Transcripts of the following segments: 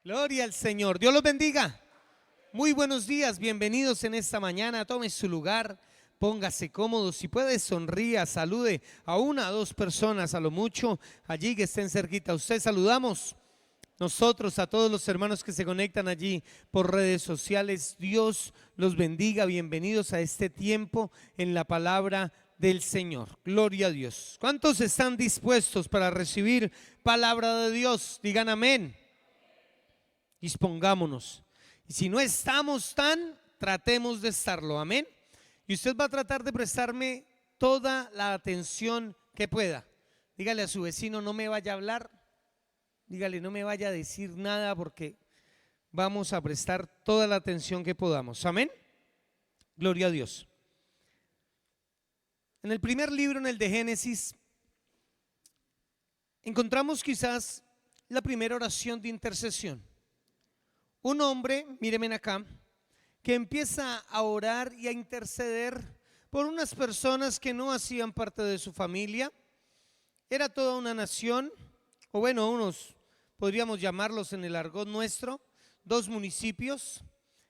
Gloria al Señor. Dios los bendiga. Muy buenos días, bienvenidos en esta mañana. Tome su lugar, póngase cómodo. Si puede, sonría, salude a una o dos personas a lo mucho allí que estén cerquita. Usted saludamos nosotros a todos los hermanos que se conectan allí por redes sociales. Dios los bendiga. Bienvenidos a este tiempo en la palabra del Señor. Gloria a Dios. ¿Cuántos están dispuestos para recibir palabra de Dios? Digan amén. Dispongámonos. Y si no estamos tratemos de estarlo, amén. Y usted va a tratar de prestarme toda la atención que pueda. Dígale a su vecino, no me vaya a hablar. Dígale, no me vaya a decir nada porque vamos a prestar toda la atención que podamos, amén. Gloria a Dios. En el primer libro, en el de Génesis, encontramos quizás la primera oración de intercesión. Un hombre, mírenme acá, que empieza a orar y a interceder por unas personas que no hacían parte de su familia. Era toda una nación, o bueno, unos, podríamos llamarlos en el argot nuestro, dos municipios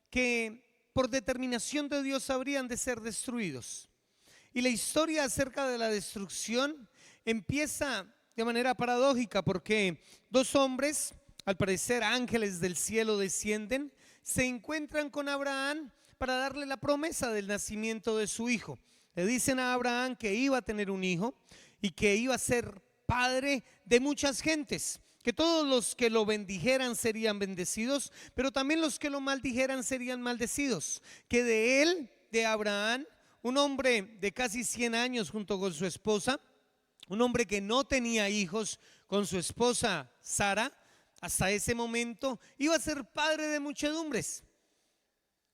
que por determinación de Dios habrían de ser destruidos. Y la historia acerca de la destrucción empieza de manera paradójica porque dos hombres, al parecer ángeles del cielo, descienden, se encuentran con Abraham para darle la promesa del nacimiento de su hijo. Le dicen a Abraham que iba a tener un hijo y que iba a ser padre de muchas gentes, que todos los que lo bendijeran serían bendecidos, pero también los que lo maldijeran serían maldecidos, que de él, de Abraham, un hombre de casi 100 años junto con su esposa, un hombre que no tenía hijos con su esposa Sara, hasta ese momento iba a ser padre de muchedumbres.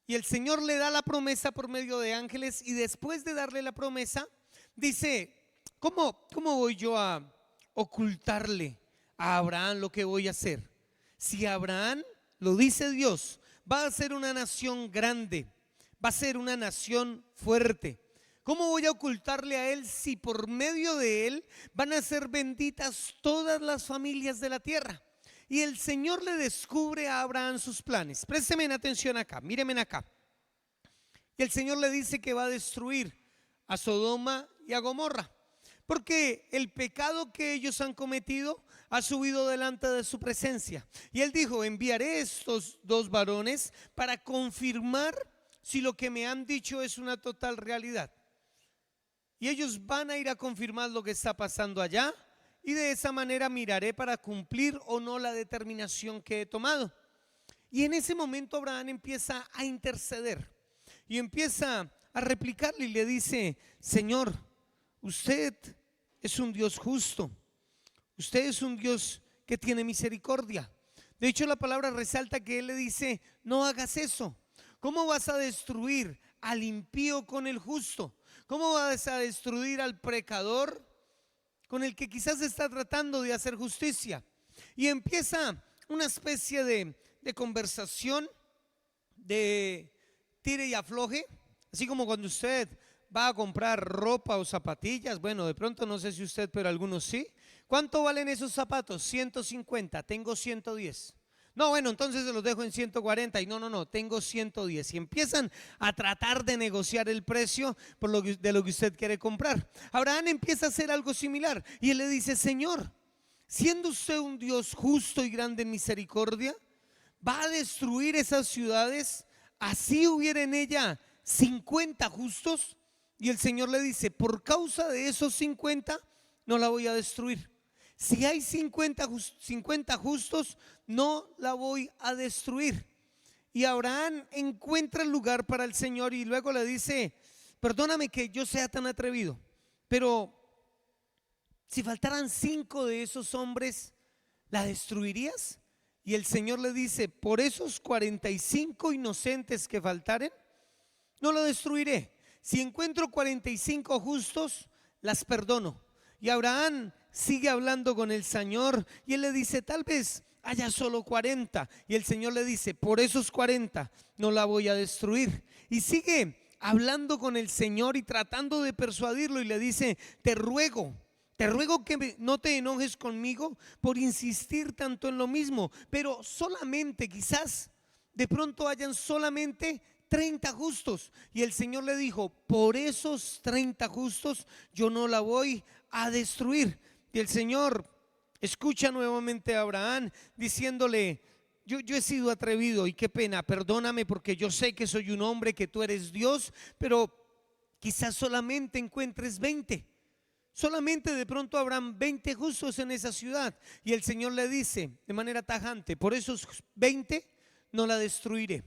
Y el Señor le da la promesa por medio de ángeles, y después de darle la promesa, dice, ¿cómo voy yo a ocultarle a Abraham lo que voy a hacer? Si Abraham, lo dice Dios, va a ser una nación grande, va a ser una nación fuerte. ¿Cómo voy a ocultarle a él si por medio de él van a ser benditas todas las familias de la tierra? Y el Señor le descubre a Abraham sus planes. Présteme atención acá, mírenme acá. Y el Señor le dice que va a destruir a Sodoma y a Gomorra, porque el pecado que ellos han cometido ha subido delante de su presencia. Y él dijo, enviaré estos dos varones para confirmar si lo que me han dicho es una total realidad. Y ellos van a ir a confirmar lo que está pasando allá. Y de esa manera miraré para cumplir o no la determinación que he tomado. Y en ese momento Abraham empieza a interceder y empieza a replicarle y le dice, Señor, usted es un Dios justo, usted es un Dios que tiene misericordia. De hecho, la palabra resalta que él le dice, no hagas eso. ¿Cómo vas a destruir al impío con el justo? ¿Cómo vas a destruir al pecador con el que quizás está tratando de hacer justicia? Y empieza una especie de conversación, de tire y afloje, así como cuando usted va a comprar ropa o zapatillas. Bueno, de pronto no sé si usted, pero algunos sí. ¿Cuánto valen esos zapatos? 150, tengo 110. No, bueno, entonces se los dejo en 140 y no, tengo 110. Y empiezan a tratar de negociar el precio de lo que usted quiere comprar. Abraham empieza a hacer algo similar y él le dice, Señor, siendo usted un Dios justo y grande en misericordia, ¿va a destruir esas ciudades así hubiera en ella 50 justos? Y el Señor le dice, por causa de esos 50 no la voy a destruir. Si hay 50 justos, no la voy a destruir. Y Abraham encuentra el lugar para el Señor y luego le dice, perdóname que yo sea tan atrevido, pero si faltaran 5 de esos hombres, ¿la destruirías? Y el Señor le dice, por esos 45 inocentes que faltaren, no lo destruiré. Si encuentro 45 justos, las perdono. Y Abraham sigue hablando con el Señor y él le dice, tal vez haya solo 40. Y el Señor le dice, por esos 40 no la voy a destruir. Y sigue hablando con el Señor y tratando de persuadirlo y le dice, te ruego Te ruego que no te enojes conmigo por insistir tanto en lo mismo, pero solamente quizás de pronto hayan solamente 30 justos. Y el Señor le dijo, por esos 30 justos yo no la voy a destruir. Y el Señor escucha nuevamente a Abraham diciéndole, yo he sido atrevido y qué pena, perdóname porque yo sé que soy un hombre, que tú eres Dios, pero quizás solamente encuentres 20. Solamente de pronto habrán 20 justos en esa ciudad. Y el Señor le dice de manera tajante, por esos 20 no la destruiré.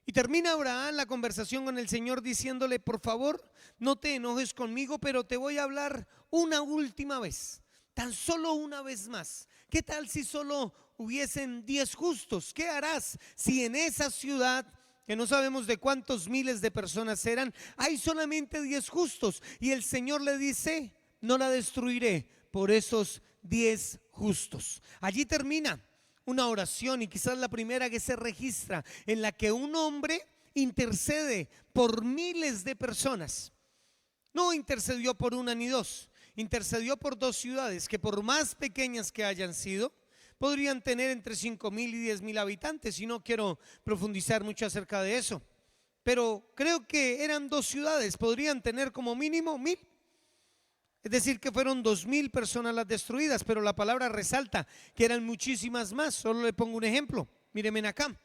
Y termina Abraham la conversación con el Señor diciéndole, por favor, no te enojes conmigo, pero te voy a hablar una última vez, tan solo una vez más. ¿Qué tal si solo hubiesen 10 justos? ¿Qué harás si en esa ciudad, que no sabemos de cuántos miles de personas eran, hay solamente 10 justos? Y el Señor le dice, no la destruiré por esos 10 justos. Allí termina una oración, y quizás la primera que se registra, en la que un hombre intercede por miles de personas. No intercedió por una ni dos, intercedió por dos ciudades que, por más pequeñas que hayan sido, podrían tener entre 5,000 y 10,000 habitantes, y no quiero profundizar mucho acerca de eso, pero creo que eran dos ciudades, podrían tener como mínimo 1,000. Es decir, que fueron 2,000 personas las destruidas, pero la palabra resalta que eran muchísimas más. Solo le pongo un ejemplo, míreme acá.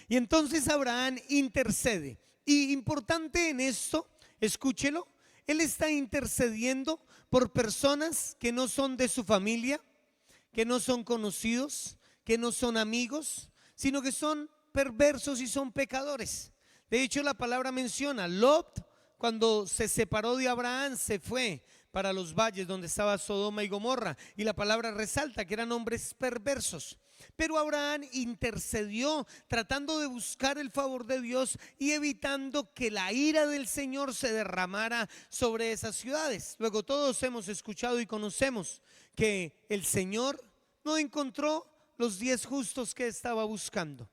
Y entonces Abraham intercede, y importante en esto, escúchelo, él está intercediendo por personas que no son de su familia, que no son conocidos, que no son amigos, sino que son perversos y son pecadores. De hecho, la palabra menciona, Lot, cuando se separó de Abraham, se fue para los valles donde estaba Sodoma y Gomorra, y la palabra resalta que eran hombres perversos. Pero Abraham intercedió tratando de buscar el favor de Dios y evitando que la ira del Señor se derramara sobre esas ciudades. Luego todos hemos escuchado y conocemos que el Señor no encontró los 10 justos que estaba buscando,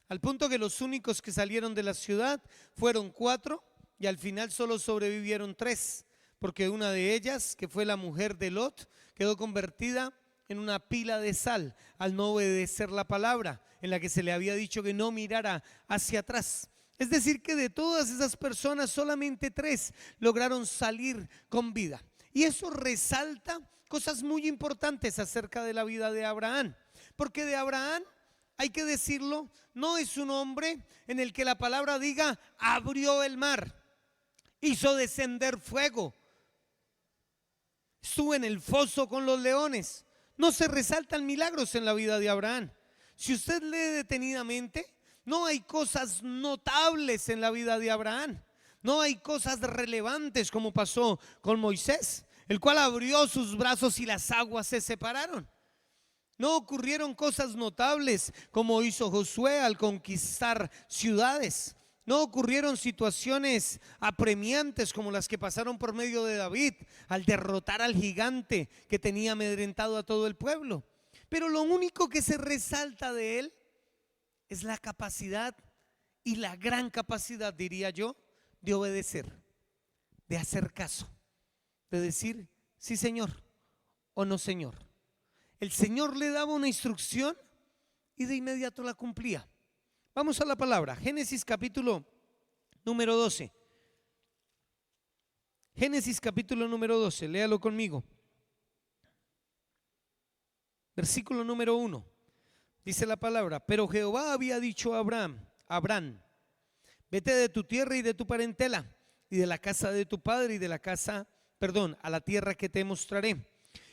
al punto que los únicos que salieron de la ciudad fueron 4, y al final solo sobrevivieron 3, porque una de ellas, que fue la mujer de Lot, quedó convertida en una pila de sal al no obedecer la palabra en la que se le había dicho que no mirara hacia atrás. Es decir, que de todas esas personas solamente 3 lograron salir con vida. Y eso resalta cosas muy importantes acerca de la vida de Abraham, porque de Abraham, hay que decirlo, no es un hombre en el que la palabra diga abrió el mar, hizo descender fuego, estuvo en el foso con los leones. No se resaltan milagros en la vida de Abraham. Si usted lee detenidamente, no hay cosas notables en la vida de Abraham. No hay cosas relevantes como pasó con Moisés, el cual abrió sus brazos y las aguas se separaron. No ocurrieron cosas notables como hizo Josué al conquistar ciudades. No ocurrieron situaciones apremiantes como las que pasaron por medio de David al derrotar al gigante que tenía amedrentado a todo el pueblo. Pero lo único que se resalta de él es la capacidad, y la gran capacidad, diría yo, de obedecer, de hacer caso, de decir sí Señor o no Señor. El Señor le daba una instrucción y de inmediato la cumplía. Vamos a la palabra, Génesis capítulo número 12. Génesis capítulo número 12, léalo conmigo. Versículo número 1, dice la palabra: pero Jehová había dicho a Abraham, vete de tu tierra y de tu parentela y de la casa de tu padre y de la casa, a la tierra que te mostraré.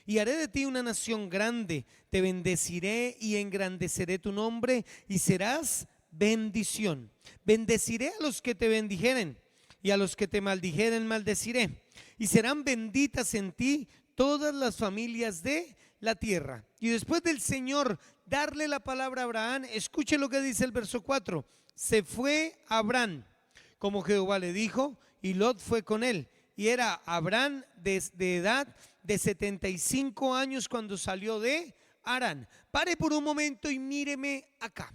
Y haré de ti una nación grande, te bendeciré y engrandeceré tu nombre y serás bendición. Bendeciré a los que te bendijeren y a los que te maldijeren maldeciré. Y serán benditas en ti todas las familias de la tierra. Y después del Señor darle la palabra a Abraham, escuche lo que dice el verso 4. Se fue Abraham como Jehová le dijo, y Lot fue con él. Y era Abraham de edad de 75 años cuando salió de Harán. Pare por un momento y míreme acá,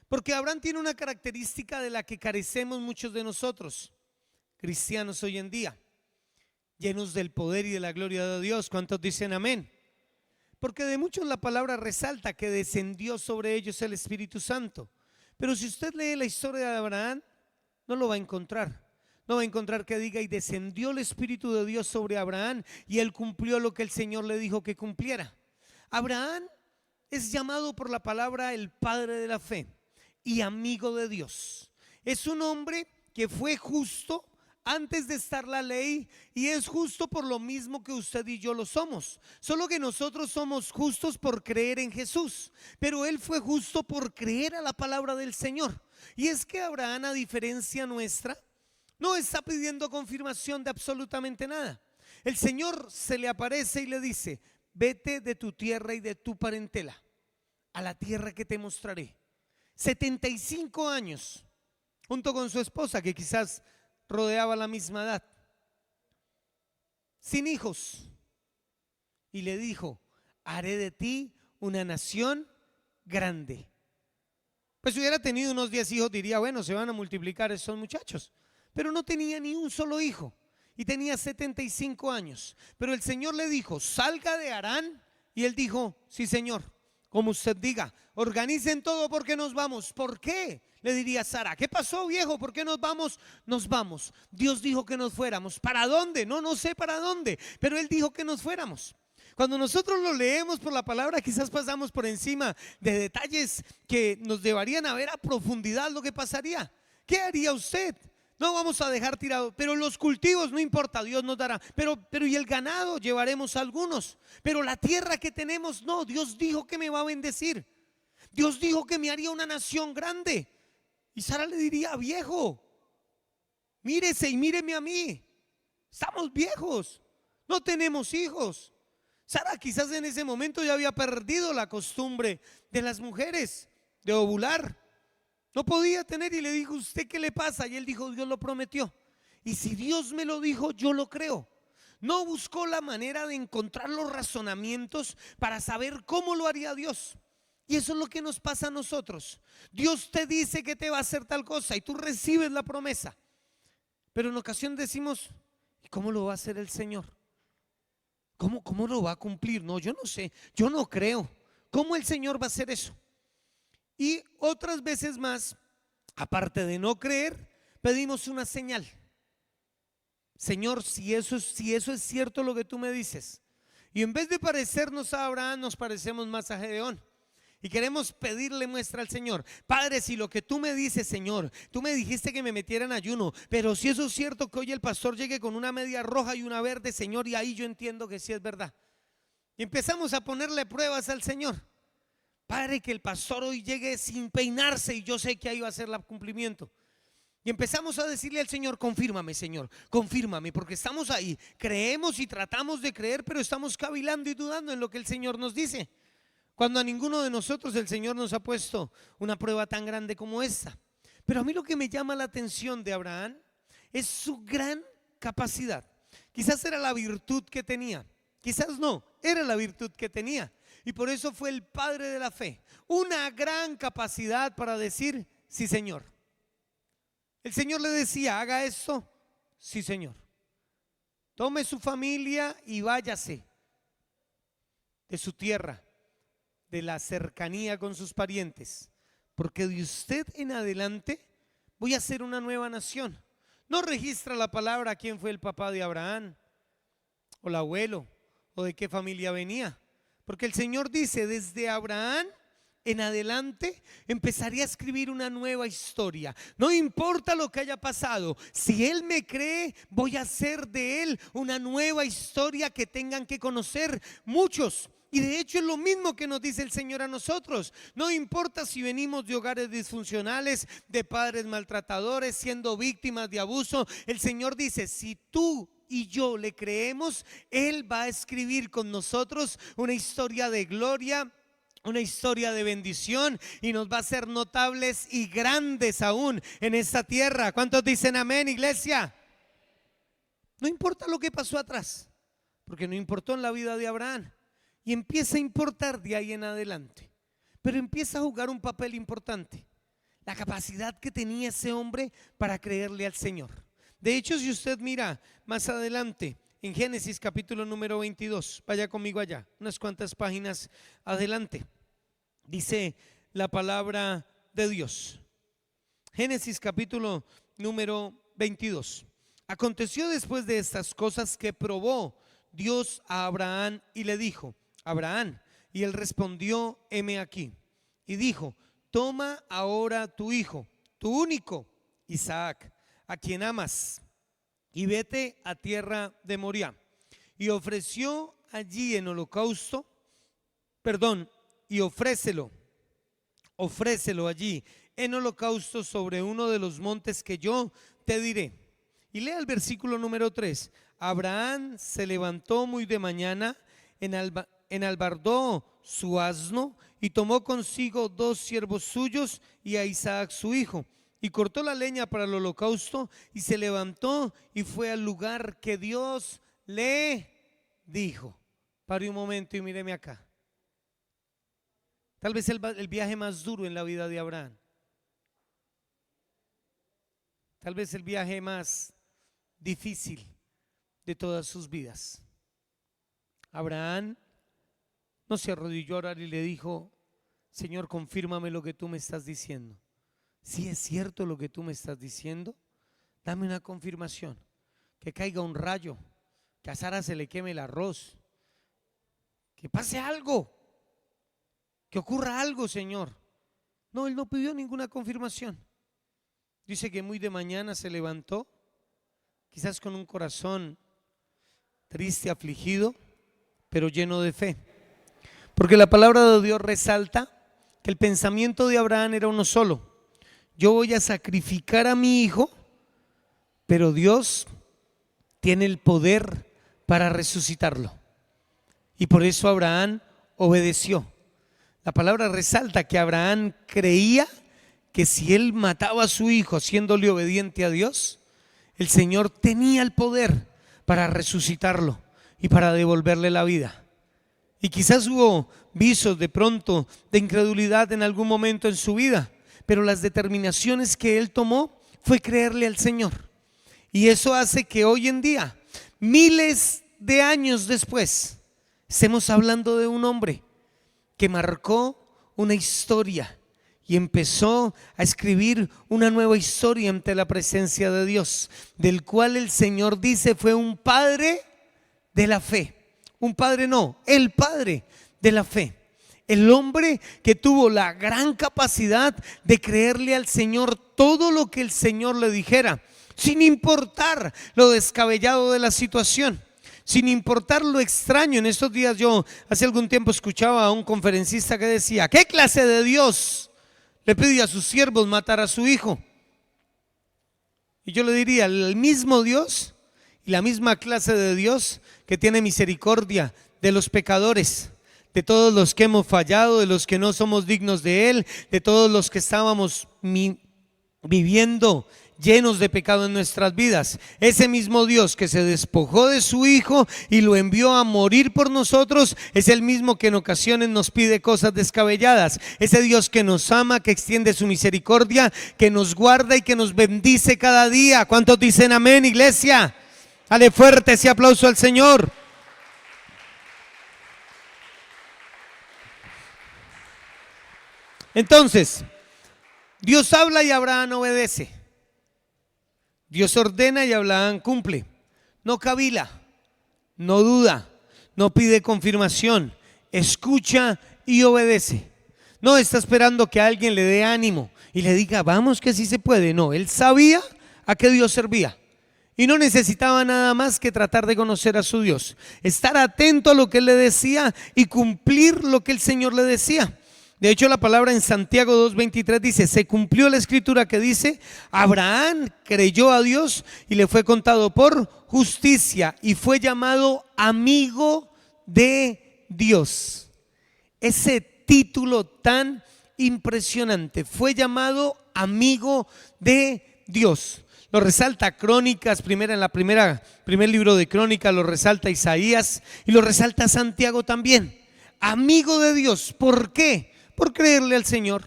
porque Abraham tiene una característica de la que carecemos muchos de nosotros, cristianos hoy en día. llenos del poder y de la gloria de Dios. ¿Cuántos dicen amén? Porque de muchos la palabra resalta que descendió sobre ellos el Espíritu Santo. Pero si usted lee la historia de Abraham, no lo va a encontrar. No va a encontrar que diga: y descendió el Espíritu de Dios sobre Abraham y él cumplió lo que el Señor le dijo que cumpliera. Abraham es llamado por la palabra el padre de la fe y amigo de Dios. Es un hombre que fue justo antes de estar la ley y es justo por lo mismo que usted y yo lo somos. Solo que nosotros somos justos por creer en Jesús, pero él fue justo por creer a la palabra del Señor. Y es que Abraham, a diferencia nuestra, no está pidiendo confirmación de absolutamente nada. El Señor se le aparece y le dice: vete de tu tierra y de tu parentela a la tierra que te mostraré. 75 años junto con su esposa, que quizás rodeaba la misma edad, sin hijos, y le dijo: haré de ti una nación grande. Pues si hubiera tenido unos 10 hijos diría: bueno, se van a multiplicar esos muchachos. Pero no tenía ni un solo hijo y tenía 75 años. Pero el Señor le dijo: salga de Harán. Y él dijo: sí, Señor, como usted diga. Organicen todo porque nos vamos. ¿Por qué? Le diría Sara: ¿qué pasó, viejo? ¿Por qué nos vamos? Nos vamos. Dios dijo que nos fuéramos. ¿Para dónde? No sé para dónde, pero él dijo que nos fuéramos. Cuando nosotros lo leemos por la palabra, quizás pasamos por encima de detalles que nos llevarían a ver a profundidad lo que pasaría. ¿Qué haría usted? No vamos a dejar tirado, pero los cultivos no importa, Dios nos dará. Pero y el ganado llevaremos algunos. Pero la tierra que tenemos, no, Dios dijo que me va a bendecir. Dios dijo que me haría una nación grande. Y Sara le diría: viejo, mírese y míreme a mí. Estamos viejos, no tenemos hijos. Sara quizás en ese momento ya había perdido la costumbre de las mujeres de ovular. No podía tener, y le dijo: ¿usted qué le pasa? Y él dijo: Dios lo prometió. Y si Dios me lo dijo, yo lo creo. No buscó la manera de encontrar los razonamientos para saber cómo lo haría Dios. Y eso es lo que nos pasa a nosotros. Dios te dice que te va a hacer tal cosa y tú recibes la promesa. Pero en ocasión decimos: ¿y cómo lo va a hacer el Señor? ¿Cómo lo va a cumplir? No, yo no sé, yo no creo. ¿Cómo el Señor va a hacer eso? Y otras veces más, aparte de no creer, pedimos una señal. Señor, si eso es cierto lo que tú me dices. Y en vez de parecernos a Abraham, nos parecemos más a Gedeón. Y queremos pedirle muestra al Señor. Padre, si lo que tú me dices, Señor, tú me dijiste que me metiera en ayuno, pero si eso es cierto, que hoy el pastor llegue con una media roja y una verde, Señor, y ahí yo entiendo que sí es verdad. Y empezamos a ponerle pruebas al Señor. Padre, que el pastor hoy llegue sin peinarse y yo sé que ahí va a ser el cumplimiento. Y empezamos a decirle al Señor: confírmame, Señor, confírmame, porque estamos ahí, creemos y tratamos de creer, pero estamos cavilando y dudando en lo que el Señor nos dice. Cuando a ninguno de nosotros el Señor nos ha puesto una prueba tan grande como esta. Pero a mí lo que me llama la atención de Abraham es su gran capacidad. Quizás era la virtud que tenía, quizás no, era la virtud que tenía. Y por eso fue el padre de la fe. Una gran capacidad para decir: sí, Señor. El Señor le decía: haga esto, sí, Señor. Tome su familia y váyase de su tierra, de la cercanía con sus parientes, porque de usted en adelante voy a hacer una nueva nación. No registra la palabra quién fue el papá de Abraham, o el abuelo, o de qué familia venía. Porque el Señor dice: desde Abraham en adelante empezaría a escribir una nueva historia. No importa lo que haya pasado, si Él me cree, voy a hacer de Él una nueva historia que tengan que conocer muchos. Y de hecho es lo mismo que nos dice el Señor a nosotros. No importa si venimos de hogares disfuncionales, de padres maltratadores, siendo víctimas de abuso. El Señor dice: si tú y yo le creemos, Él va a escribir con nosotros una historia de gloria, una historia de bendición, y nos va a hacer notables y grandes aún en esta tierra. ¿Cuántos dicen amén, iglesia? No importa lo que pasó atrás, porque no importó en la vida de Abraham, y empieza a importar de ahí en adelante. Pero empieza a jugar un papel importante, la capacidad que tenía ese hombre para creerle al Señor. De hecho, si usted mira más adelante en Génesis capítulo número 22. Vaya conmigo allá, unas cuantas páginas adelante. Dice la palabra de Dios. Génesis capítulo número 22. Aconteció después de estas cosas que probó Dios a Abraham y le dijo: Abraham. Y él respondió: heme aquí. Y dijo: toma ahora tu hijo, tu único, Isaac, a quien amas, y vete a tierra de Moriah. Y ofreció allí en holocausto, y ofrécelo allí en holocausto sobre uno de los montes que yo te diré. Y lea el versículo número 3. Abraham se levantó muy de mañana, enalbardó su asno y tomó consigo 2 siervos suyos y a Isaac su hijo, y cortó la leña para el holocausto y se levantó y fue al lugar que Dios le dijo. Pare un momento y míreme acá. Tal vez el viaje más duro en la vida de Abraham. Tal vez el viaje más difícil de todas sus vidas. Abraham no se arrodilló a orar y le dijo: Señor, confírmame lo que tú me estás diciendo. Si es cierto lo que tú me estás diciendo, dame una confirmación. Que caiga un rayo, que a Sara se le queme el arroz, que pase algo, que ocurra algo, Señor. No, él no pidió ninguna confirmación. Dice que muy de mañana se levantó, quizás con un corazón triste, afligido, pero lleno de fe. Porque la palabra de Dios resalta que el pensamiento de Abraham era uno solo: yo voy a sacrificar a mi hijo, pero Dios tiene el poder para resucitarlo. Y por eso Abraham obedeció. La palabra resalta que Abraham creía que si él mataba a su hijo haciéndole obediente a Dios, el Señor tenía el poder para resucitarlo y para devolverle la vida. Y quizás hubo visos de pronto de incredulidad en algún momento en su vida, pero las determinaciones que él tomó fue creerle al Señor. Y eso hace que hoy en día, miles de años después, estemos hablando de un hombre que marcó una historia y empezó a escribir una nueva historia ante la presencia de Dios, del cual el Señor dice fue un padre de la fe. Un padre no, el padre de la fe. El hombre que tuvo la gran capacidad de creerle al Señor todo lo que el Señor le dijera, sin importar lo descabellado de la situación, sin importar lo extraño. En estos días yo hace algún tiempo escuchaba a un conferencista que decía: ¿qué clase de Dios le pide a sus siervos matar a su hijo? Y yo le diría: el mismo Dios y la misma clase de Dios que tiene misericordia de los pecadores, de todos los que hemos fallado, de los que no somos dignos de Él, de todos los que estábamos viviendo llenos de pecado en nuestras vidas. Ese mismo Dios que se despojó de su Hijo y lo envió a morir por nosotros, es el mismo que en ocasiones nos pide cosas descabelladas. Ese Dios que nos ama, que extiende su misericordia, que nos guarda y que nos bendice cada día. ¿Cuántos dicen amén, iglesia? Dale fuerte ese aplauso al Señor. Entonces, Dios habla y Abraham obedece. Dios ordena y Abraham cumple. No cavila, no duda, no pide confirmación, escucha y obedece. No está esperando que alguien le dé ánimo y le diga: vamos que sí se puede. No, él sabía a qué Dios servía y no necesitaba nada más que tratar de conocer a su Dios, estar atento a lo que él le decía y cumplir lo que el Señor le decía. De hecho, la palabra en Santiago 2:23 dice: se cumplió la escritura que dice: Abraham creyó a Dios y le fue contado por justicia y fue llamado amigo de Dios. Ese título tan impresionante, fue llamado amigo de Dios. Lo resalta Crónicas, primer libro de Crónicas, lo resalta Isaías y lo resalta Santiago también. Amigo de Dios, ¿por qué? Por creerle al Señor,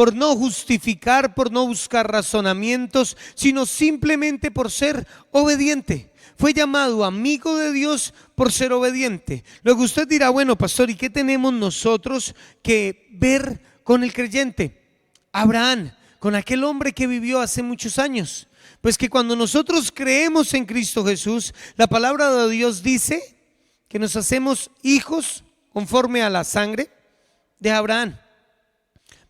por no justificar, por no buscar razonamientos, sino simplemente por ser obediente. Fue llamado amigo de Dios por ser obediente. Luego usted dirá, bueno, pastor, ¿y qué tenemos nosotros que ver con el creyente? Abraham, con aquel hombre que vivió hace muchos años. Pues que cuando nosotros creemos en Cristo Jesús, la palabra de Dios dice que nos hacemos hijos conforme a la sangre de Abraham,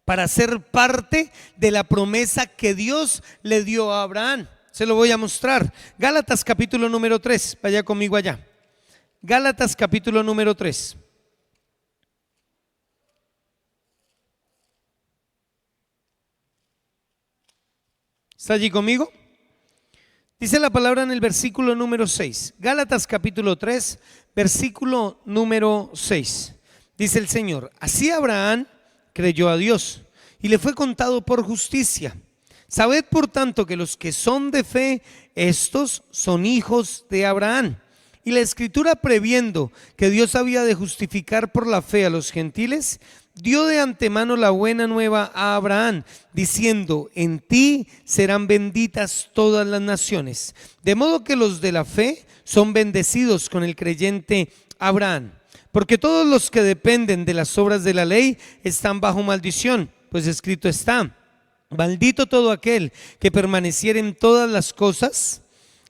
para ser parte de la promesa que Dios le dio a Abraham. Se lo voy a mostrar. Gálatas capítulo número 3, vaya conmigo allá. Gálatas capítulo número 3. ¿Está allí conmigo? Dice la palabra en el versículo número 6. Gálatas capítulo 3, versículo número 6. Dice el Señor: así Abraham creyó a Dios y le fue contado por justicia. Sabed por tanto que los que son de fe, estos son hijos de Abraham. Y la Escritura, previendo que Dios había de justificar por la fe a los gentiles, dio de antemano la buena nueva a Abraham, diciendo: en ti serán benditas todas las naciones. De modo que los de la fe son bendecidos con el creyente Abraham. Porque todos los que dependen de las obras de la ley están bajo maldición, pues escrito está: maldito todo aquel que permaneciere en todas las cosas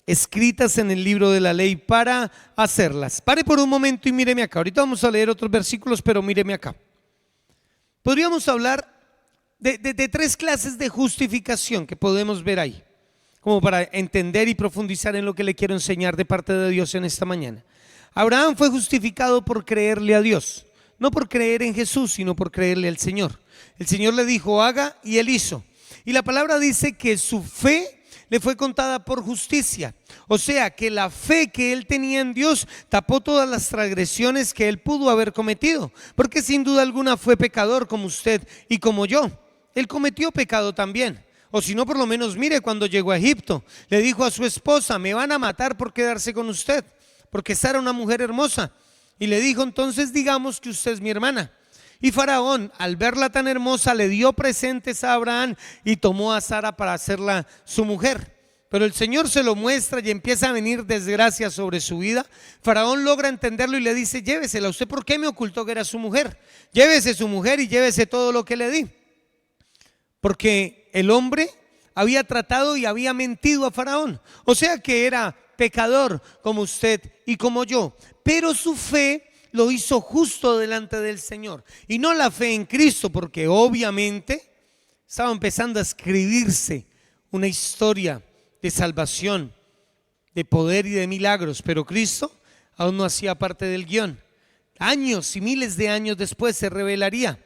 escritas en el libro de la ley para hacerlas. Pare por un momento y míreme acá. Ahorita vamos a leer otros versículos, pero míreme acá. Podríamos hablar de tres clases de justificación que podemos ver ahí, como para entender y profundizar en lo que le quiero enseñar de parte de Dios en esta mañana. Abraham fue justificado por creerle a Dios, no por creer en Jesús, sino por creerle al Señor. El Señor le dijo: haga, y él hizo. Y la palabra dice que su fe le fue contada por justicia. O sea que la fe que él tenía en Dios tapó todas las transgresiones que él pudo haber cometido, porque sin duda alguna fue pecador como usted y como yo. Él cometió pecado también. O si no, por lo menos mire, cuando llegó a Egipto, le dijo a su esposa: me van a matar por quedarse con usted, porque Sara era una mujer hermosa. Y le dijo: entonces digamos que usted es mi hermana. Y Faraón, al verla tan hermosa, le dio presentes a Abraham y tomó a Sara para hacerla su mujer. Pero el Señor se lo muestra y empieza a venir desgracia sobre su vida. Faraón logra entenderlo y le dice: llévesela. ¿Usted por qué me ocultó que era su mujer? Llévese su mujer y llévese todo lo que le di. Porque el hombre había tratado y había mentido a Faraón. O sea que era pecador como usted y como yo. Pero su fe lo hizo justo delante del Señor, y no la fe en Cristo, porque obviamente estaba empezando a escribirse una historia de salvación, de poder y de milagros, pero Cristo aún no hacía parte del guión. Años y miles de años después se revelaría.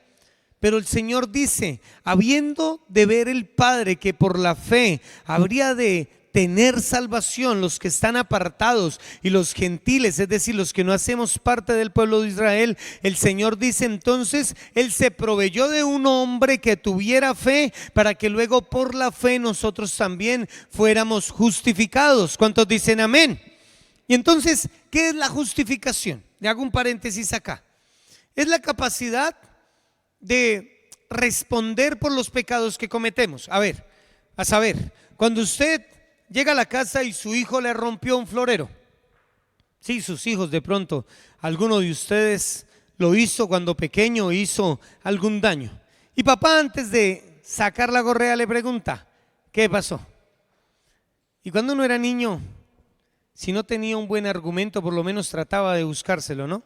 Pero el Señor dice: habiendo de ver el Padre que por la fe habría de tener salvación los que están apartados y los gentiles, es decir, los que no hacemos parte del pueblo de Israel, el Señor dice entonces: Él se proveyó de un hombre que tuviera fe, para que luego por la fe nosotros también fuéramos justificados. ¿Cuántos dicen amén? Y entonces, ¿qué es la justificación? Le hago un paréntesis acá. Es la capacidad de responder por los pecados que cometemos. A saber, cuando usted llega a la casa y su hijo le rompió un florero. Sí, sus hijos, de pronto alguno de ustedes lo hizo cuando pequeño, hizo algún daño. Y papá, antes de sacar la correa, le pregunta: ¿qué pasó? Y cuando uno era niño, si no tenía un buen argumento, por lo menos trataba de buscárselo, ¿no?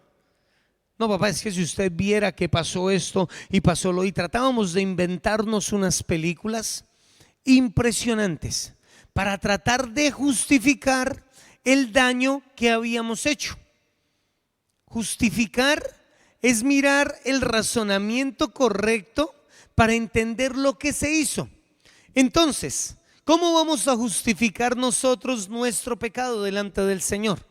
No, papá, es que si usted viera que pasó esto y pasó lo, y tratábamos de inventarnos unas películas impresionantes para tratar de justificar el daño que habíamos hecho. Justificar es mirar el razonamiento correcto para entender lo que se hizo. Entonces, ¿cómo vamos a justificar nosotros nuestro pecado delante del Señor?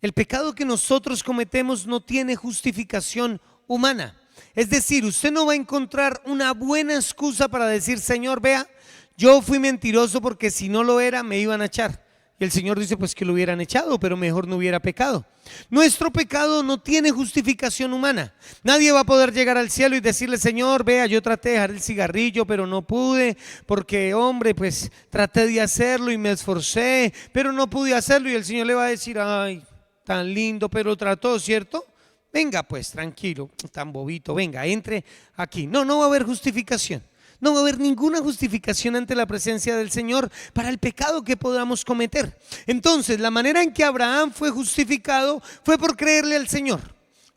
El pecado que nosotros cometemos no tiene justificación humana. Es decir, usted no va a encontrar una buena excusa para decir: Señor, vea, yo fui mentiroso porque si no lo era me iban a echar. Y el Señor dice pues que lo hubieran echado, pero mejor no hubiera pecado. Nuestro pecado no tiene justificación humana. Nadie va a poder llegar al cielo y decirle: Señor, vea, yo traté de dejar el cigarrillo, pero no pude, porque hombre, pues traté de hacerlo y me esforcé, pero no pude hacerlo. Y el Señor le va a decir: ay, tan lindo, pero trató, ¿cierto? Venga pues, tranquilo, tan bobito, venga, entre aquí. No, no va a haber justificación. No va a haber ninguna justificación ante la presencia del Señor para el pecado que podamos cometer. Entonces, la manera en que Abraham fue justificado fue por creerle al Señor.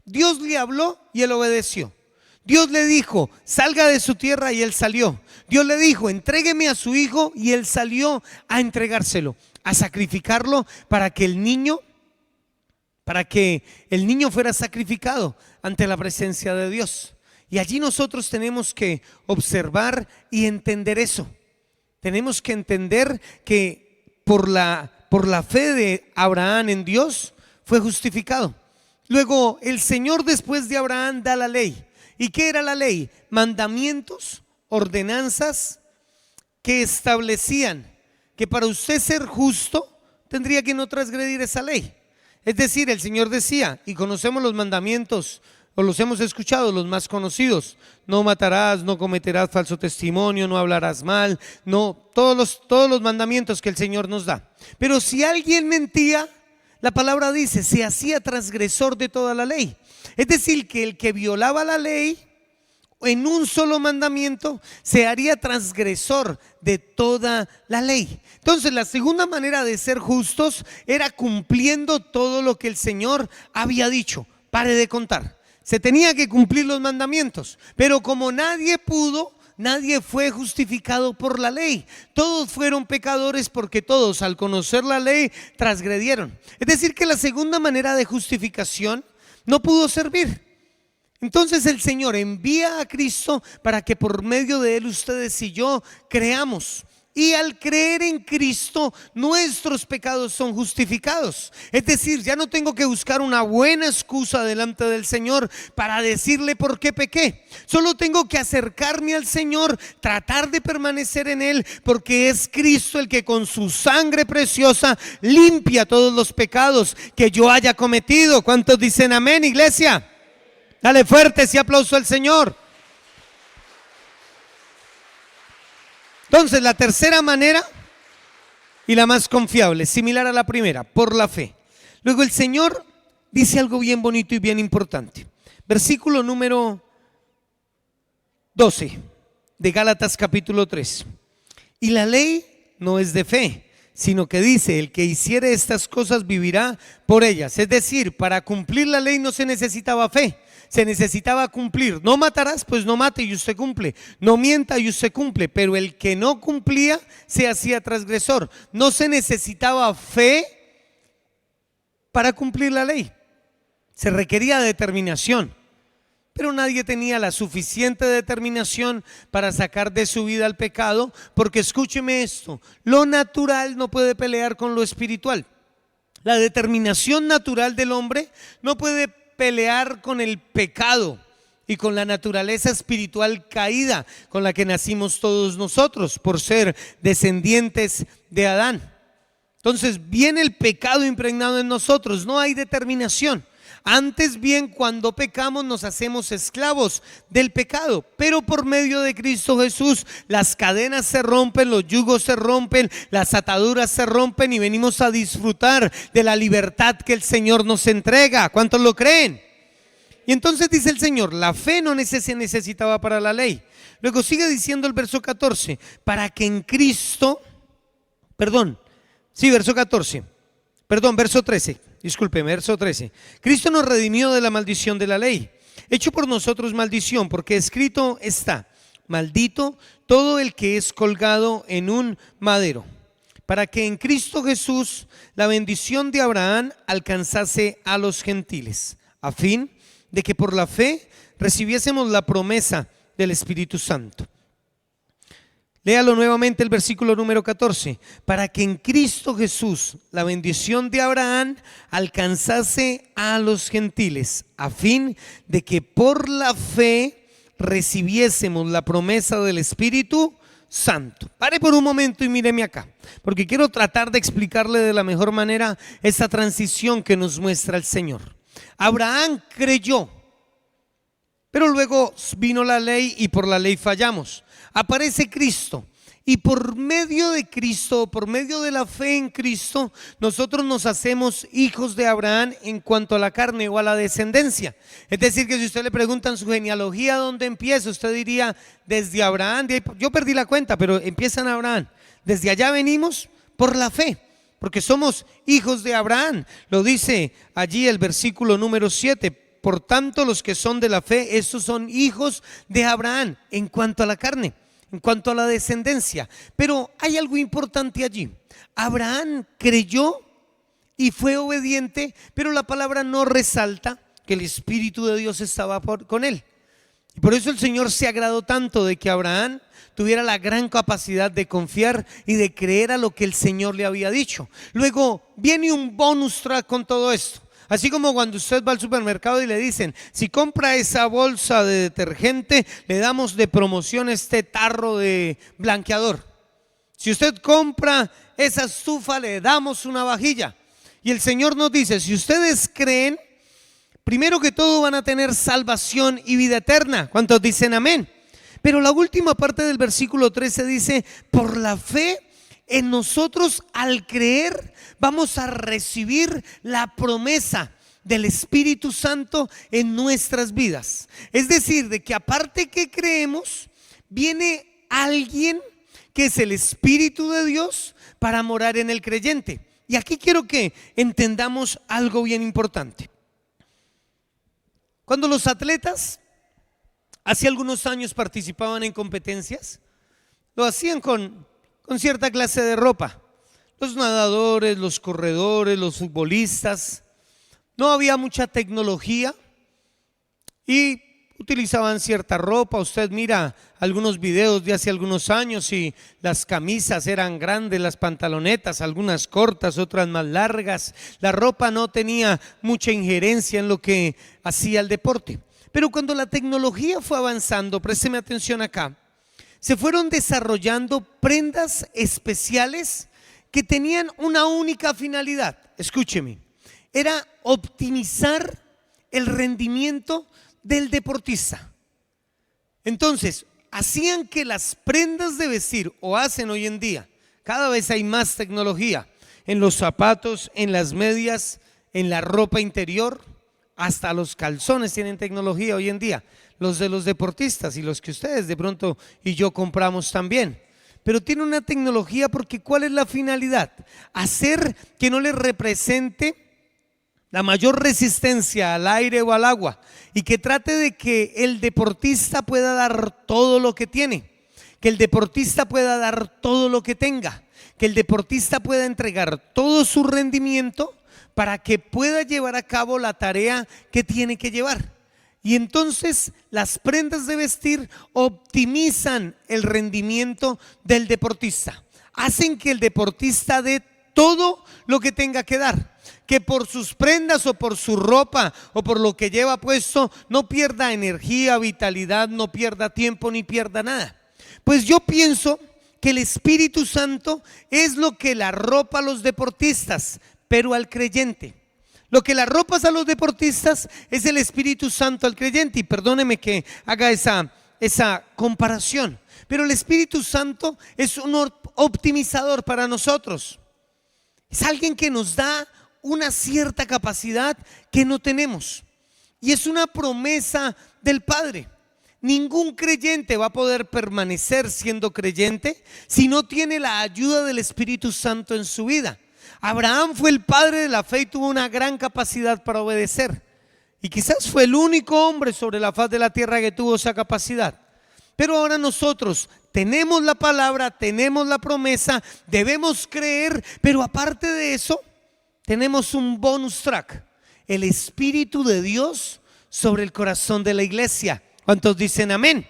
Dios le habló y él obedeció. Dios le dijo: salga de su tierra, y él salió. Dios le dijo: entrégueme a su hijo, y él salió a entregárselo, a sacrificarlo para que el niño fuera sacrificado ante la presencia de Dios. Y allí nosotros tenemos que observar y entender eso. Tenemos que entender que por la fe de Abraham en Dios fue justificado. Luego el Señor, después de Abraham, da la ley. ¿Y qué era la ley? Mandamientos, ordenanzas que establecían que para usted ser justo tendría que no transgredir esa ley. Es decir, el Señor decía, y conocemos los mandamientos, o los hemos escuchado, los más conocidos: no matarás, no cometerás falso testimonio, no hablarás mal, no, todos los mandamientos que el Señor nos da. Pero si alguien mentía, la palabra dice, se hacía transgresor de toda la ley. Es decir, que el que violaba la ley en un solo mandamiento se haría transgresor de toda la ley. Entonces, la segunda manera de ser justos era cumpliendo todo lo que el Señor había dicho. Pare de contar. Se tenía que cumplir los mandamientos, pero como nadie pudo, nadie fue justificado por la ley. Todos fueron pecadores porque todos, al conocer la ley, transgredieron. Es decir, que la segunda manera de justificación no pudo servir. Entonces el Señor envía a Cristo para que por medio de él ustedes y yo creamos. Y al creer en Cristo, nuestros pecados son justificados. Es decir, ya no tengo que buscar una buena excusa delante del Señor para decirle por qué pequé. Solo tengo que acercarme al Señor, tratar de permanecer en Él, porque es Cristo el que con su sangre preciosa limpia todos los pecados que yo haya cometido. ¿Cuántos dicen amén, iglesia? Dale fuerte ese aplauso al Señor. Entonces, la tercera manera y la más confiable, similar a la primera, por la fe. Luego el Señor dice algo bien bonito y bien importante. Versículo número 12 de Gálatas capítulo 3. Y la ley no es de fe, sino que dice: el que hiciere estas cosas vivirá por ellas. Es decir, para cumplir la ley no se necesitaba fe, se necesitaba cumplir. No matarás, pues no mate y usted cumple. No mienta y usted cumple. Pero el que no cumplía se hacía transgresor. No se necesitaba fe para cumplir la ley, se requería determinación. Pero nadie tenía la suficiente determinación para sacar de su vida el pecado, porque escúcheme esto: lo natural no puede pelear con lo espiritual. La determinación natural del hombre no puede pelear con el pecado y con la naturaleza espiritual caída con la que nacimos todos nosotros por ser descendientes de Adán. Entonces viene el pecado impregnado en nosotros, no hay determinación. Antes bien, cuando pecamos nos hacemos esclavos del pecado, pero por medio de Cristo Jesús las cadenas se rompen, los yugos se rompen, las ataduras se rompen y venimos a disfrutar de la libertad que el Señor nos entrega. ¿Cuántos lo creen? Y entonces dice el Señor: la fe no se necesitaba para la ley. Luego sigue diciendo el verso 14: para que en Cristo, verso 13. Discúlpeme, verso 13. Cristo nos redimió de la maldición de la ley, hecho por nosotros maldición, porque escrito está: maldito todo el que es colgado en un madero, para que en Cristo Jesús la bendición de Abraham alcanzase a los gentiles, a fin de que por la fe recibiésemos la promesa del Espíritu Santo. Léalo nuevamente el versículo número 14: para que en Cristo Jesús la bendición de Abraham alcanzase a los gentiles, a fin de que por la fe recibiésemos la promesa del Espíritu Santo. Pare por un momento y míreme acá, porque quiero tratar de explicarle de la mejor manera esta transición que nos muestra el Señor. Abraham creyó, pero luego vino la ley y por la ley fallamos. Aparece Cristo. Y por medio de Cristo, por medio de la fe en Cristo, nosotros nos hacemos hijos de Abraham en cuanto a la carne o a la descendencia. Es decir, que si usted le preguntan su genealogía, ¿dónde empieza? Usted diría, desde Abraham. Yo perdí la cuenta, pero empiezan Abraham. Desde allá venimos por la fe, porque somos hijos de Abraham. Lo dice allí el versículo número 7. Por tanto, los que son de la fe, estos son hijos de Abraham en cuanto a la carne, en cuanto a la descendencia. Pero hay algo importante allí. Abraham creyó y fue obediente, pero la palabra no resalta que el Espíritu de Dios estaba con él. Y por eso el Señor se agradó tanto de que Abraham tuviera la gran capacidad de confiar y de creer a lo que el Señor le había dicho. Luego viene un bonus track con todo esto. Así como cuando usted va al supermercado y le dicen, si compra esa bolsa de detergente, le damos de promoción este tarro de blanqueador. Si usted compra esa estufa, le damos una vajilla. Y el Señor nos dice, si ustedes creen, primero que todo van a tener salvación y vida eterna. ¿Cuántos dicen amén? Pero la última parte del versículo 13 dice, por la fe en nosotros al creer vamos a recibir la promesa del Espíritu Santo en nuestras vidas. Es decir, de que aparte que creemos, viene alguien que es el Espíritu de Dios para morar en el creyente. Y aquí quiero que entendamos algo bien importante. Cuando los atletas hace algunos años participaban en competencias, lo hacían con cierta clase de ropa. Los nadadores, los corredores, los futbolistas, no había mucha tecnología y utilizaban cierta ropa. Usted mira algunos videos de hace algunos años y las camisas eran grandes, las pantalonetas, algunas cortas, otras más largas. La ropa no tenía mucha injerencia en lo que hacía el deporte. Pero cuando la tecnología fue avanzando, présteme atención acá, se fueron desarrollando prendas especiales que tenían una única finalidad. Escúcheme, era optimizar el rendimiento del deportista. Entonces, hacían que las prendas de vestir, o hacen hoy en día, cada vez hay más tecnología en los zapatos, en las medias, en la ropa interior, hasta los calzones tienen tecnología hoy en día. Los de los deportistas y los que ustedes de pronto y yo compramos también. Pero tiene una tecnología porque ¿cuál es la finalidad? Hacer que no le represente la mayor resistencia al aire o al agua y que trate de que el deportista pueda dar todo lo que tiene, que el deportista pueda dar todo lo que tenga, que el deportista pueda entregar todo su rendimiento para que pueda llevar a cabo la tarea que tiene que llevar. Y entonces las prendas de vestir optimizan el rendimiento del deportista, hacen que el deportista dé todo lo que tenga que dar, que por sus prendas o por su ropa o por lo que lleva puesto no pierda energía, vitalidad, no pierda tiempo ni pierda nada. Pues yo pienso que el Espíritu Santo es lo que la arropa a los deportistas, pero al creyente. Lo que la arropa a los deportistas es el Espíritu Santo al creyente. Y perdóneme que haga esa comparación, pero el Espíritu Santo es un optimizador para nosotros. Es alguien que nos da una cierta capacidad que no tenemos. Y es una promesa del Padre. Ningún creyente va a poder permanecer siendo creyente si no tiene la ayuda del Espíritu Santo en su vida. Abraham fue el padre de la fe y tuvo una gran capacidad para obedecer. Y quizás fue el único hombre sobre la faz de la tierra que tuvo esa capacidad. Pero ahora nosotros tenemos la palabra, tenemos la promesa, debemos creer, pero aparte de eso, tenemos un bonus track: el Espíritu de Dios sobre el corazón de la iglesia. ¿Cuántos dicen amén?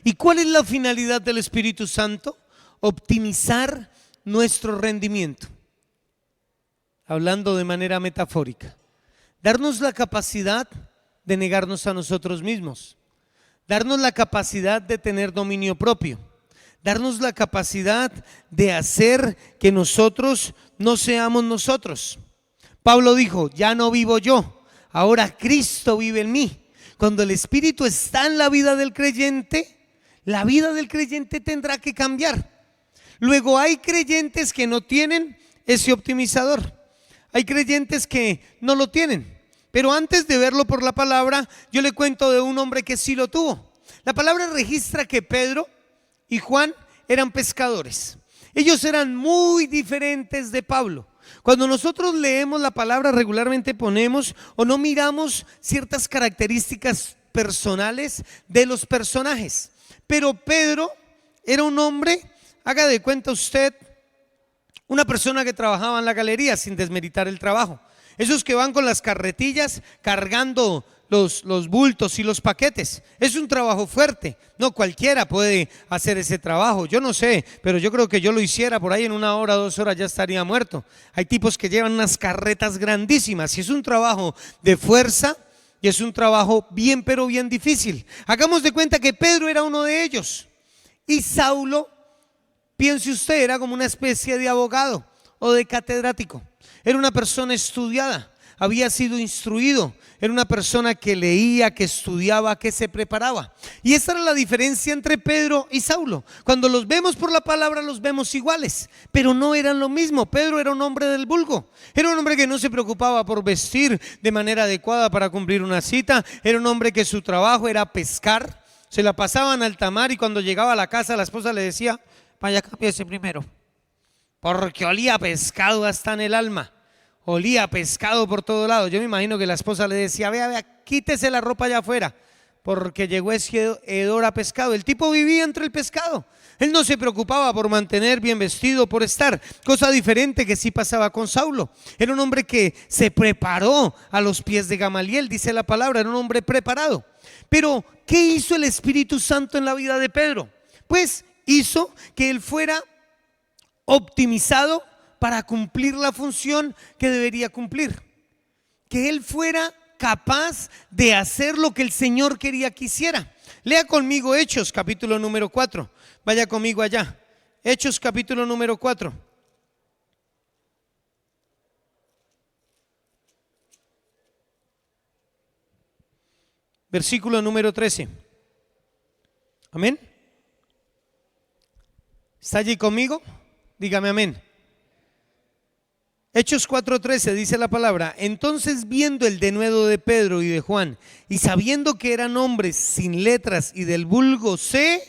¿Y cuál es la finalidad del Espíritu Santo? Optimizar nuestro rendimiento. Hablando de manera metafórica, darnos la capacidad de negarnos a nosotros mismos, darnos la capacidad de tener dominio propio, darnos la capacidad de hacer que nosotros no seamos nosotros. Pablo dijo: ya no vivo yo, ahora Cristo vive en mí. Cuando el Espíritu está en la vida del creyente, la vida del creyente tendrá que cambiar. Luego hay creyentes que no tienen ese optimizador, hay creyentes que no lo tienen. Pero antes de verlo por la palabra, yo le cuento de un hombre que sí lo tuvo. La palabra registra que Pedro y Juan eran pescadores. Ellos eran muy diferentes de Pablo. Cuando nosotros leemos la palabra, regularmente ponemos o no miramos ciertas características personales de los personajes. Pero Pedro era un hombre, haga de cuenta usted, una persona que trabajaba en la galería, sin desmeritar el trabajo. Esos que van con las carretillas cargando los bultos y los paquetes. Es un trabajo fuerte. No cualquiera puede hacer ese trabajo. Yo no sé, pero yo creo que yo lo hiciera por ahí en 1 hora, 2 horas ya estaría muerto. Hay tipos que llevan unas carretas grandísimas y es un trabajo de fuerza y es un trabajo bien, pero bien difícil. Hagamos de cuenta que Pedro era uno de ellos y Saulo, piense usted, era como una especie de abogado o de catedrático. Era una persona estudiada, había sido instruido, era una persona que leía, que estudiaba, que se preparaba. Y esa era la diferencia entre Pedro y Saulo. Cuando los vemos por la palabra los vemos iguales, pero no eran lo mismo. Pedro era un hombre del vulgo, era un hombre que no se preocupaba por vestir de manera adecuada para cumplir una cita, era un hombre que su trabajo era pescar, se la pasaban al alta mar y cuando llegaba a la casa la esposa le decía: vaya, cámbiese primero, porque olía a pescado hasta en el alma. Olía a pescado por todo lado. Yo me imagino que la esposa le decía: vea, vea, quítese la ropa allá afuera, porque llegó ese hedor a pescado. El tipo vivía entre el pescado. Él no se preocupaba por mantener bien vestido, por estar. Cosa diferente que sí pasaba con Saulo. Era un hombre que se preparó a los pies de Gamaliel, dice la palabra, era un hombre preparado. Pero ¿qué hizo el Espíritu Santo en la vida de Pedro? Pues hizo que él fuera optimizado para cumplir la función que debería cumplir, que él fuera capaz de hacer lo que el Señor quería que hiciera. Lea conmigo Hechos capítulo número 4, vaya conmigo allá, Hechos capítulo número 4. Versículo número 13. Amén. ¿Está allí conmigo? Dígame amén. Hechos 4:13 dice la palabra: entonces viendo el denuedo de Pedro y de Juan y sabiendo que eran hombres sin letras y del vulgo, se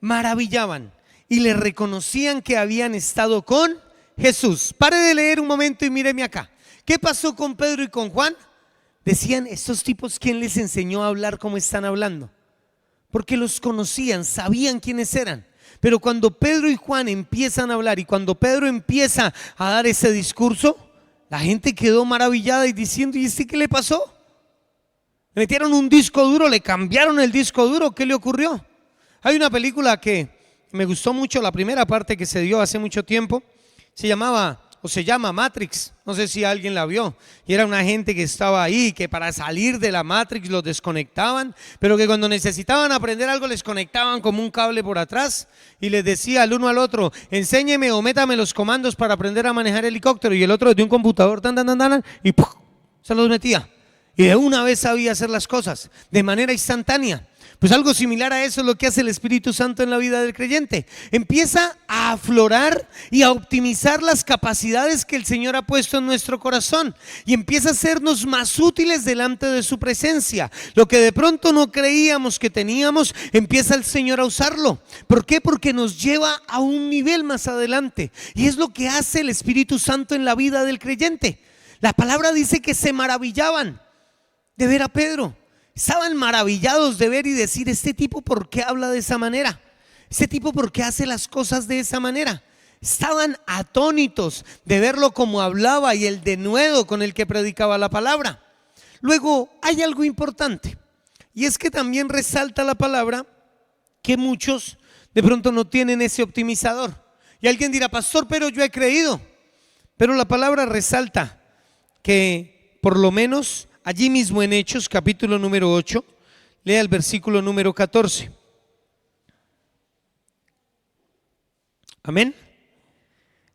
maravillaban y le reconocían que habían estado con Jesús. Pare de leer un momento y míreme acá. ¿Qué pasó con Pedro y con Juan? Decían: estos tipos, ¿quién les enseñó a hablar como están hablando? Porque los conocían, sabían quiénes eran. Pero cuando Pedro y Juan empiezan a hablar y cuando Pedro empieza a dar ese discurso, la gente quedó maravillada y diciendo: ¿y este qué le pasó? Le metieron un disco duro, le cambiaron el disco duro, ¿qué le ocurrió? Hay una película que me gustó mucho, la primera parte que se dio hace mucho tiempo, se llama Matrix. No sé si alguien la vio. Y era una gente que estaba ahí, que para salir de la Matrix los desconectaban, pero que cuando necesitaban aprender algo les conectaban como un cable por atrás y les decía al uno al otro: enséñeme o métame los comandos para aprender a manejar helicóptero. Y el otro de un computador y ¡puf!, se los metía. Y de una vez sabía hacer las cosas de manera instantánea. Pues algo similar a eso es lo que hace el Espíritu Santo en la vida del creyente. Empieza a aflorar y a optimizar las capacidades que el Señor ha puesto en nuestro corazón y empieza a hacernos más útiles delante de su presencia. Lo que de pronto no creíamos que teníamos, empieza el Señor a usarlo. ¿Por qué? Porque nos lleva a un nivel más adelante. Y es lo que hace el Espíritu Santo en la vida del creyente. La palabra dice que se maravillaban de ver a Pedro. Estaban maravillados de ver y decir: este tipo, ¿por qué habla de esa manera? Este tipo, ¿por qué hace las cosas de esa manera? Estaban atónitos de verlo como hablaba y el denuedo con el que predicaba la palabra. Luego hay algo importante, y es que también resalta la palabra que muchos de pronto no tienen ese optimizador. Y alguien dirá: pastor, pero yo he creído. Pero la palabra resalta que por lo menos allí mismo en Hechos capítulo número 8, lea el versículo número 14. Amén.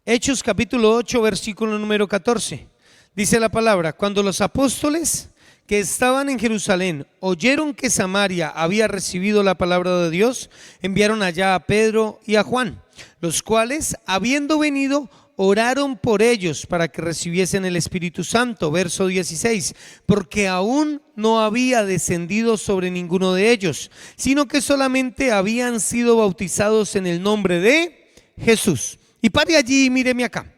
Hechos capítulo 8, versículo número 14. Dice la palabra: cuando los apóstoles que estaban en Jerusalén oyeron que Samaria había recibido la palabra de Dios, enviaron allá a Pedro y a Juan, los cuales, habiendo venido, oraron por ellos para que recibiesen el Espíritu Santo. Verso 16: porque aún no había descendido sobre ninguno de ellos, sino que solamente habían sido bautizados en el nombre de Jesús. Y pare allí y míreme acá,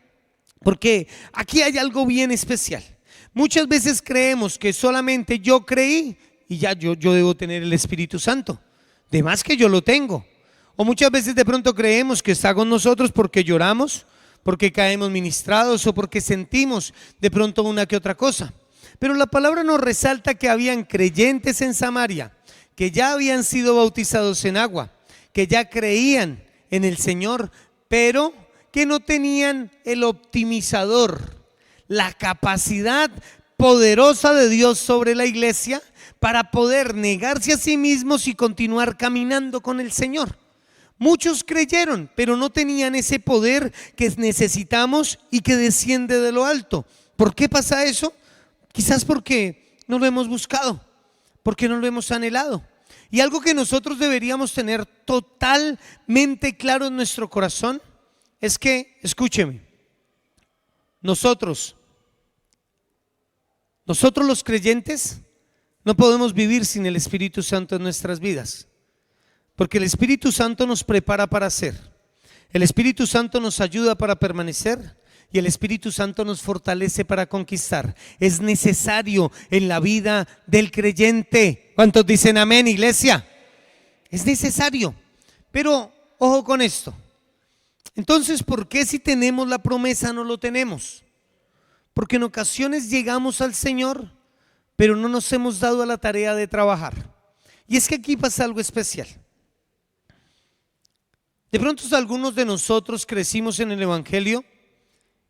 porque aquí hay algo bien especial. Muchas veces creemos que solamente yo creí y ya yo debo tener el Espíritu Santo, de más que yo lo tengo. O muchas veces de pronto creemos que está con nosotros porque lloramos, porque caemos ministrados o porque sentimos de pronto una que otra cosa. Pero la palabra nos resalta que habían creyentes en Samaria que ya habían sido bautizados en agua, que ya creían en el Señor, pero que no tenían el optimizador, la capacidad poderosa de Dios sobre la iglesia para poder negarse a sí mismos y continuar caminando con el Señor. Muchos creyeron, pero no tenían ese poder que necesitamos y que desciende de lo alto. ¿Por qué pasa eso? Quizás porque no lo hemos buscado, porque no lo hemos anhelado. Y algo que nosotros deberíamos tener totalmente claro en nuestro corazón es que, escúcheme, nosotros los creyentes no podemos vivir sin el Espíritu Santo en nuestras vidas, porque el Espíritu Santo nos prepara para hacer, el Espíritu Santo nos ayuda para permanecer y el Espíritu Santo nos fortalece para conquistar. Es necesario en la vida del creyente. ¿Cuántos dicen amén, iglesia? Es necesario, pero ojo con esto. Entonces, ¿por qué si tenemos la promesa no lo tenemos? Porque en ocasiones llegamos al Señor, pero no nos hemos dado a la tarea de trabajar. Y es que aquí pasa algo especial. De pronto algunos de nosotros crecimos en el Evangelio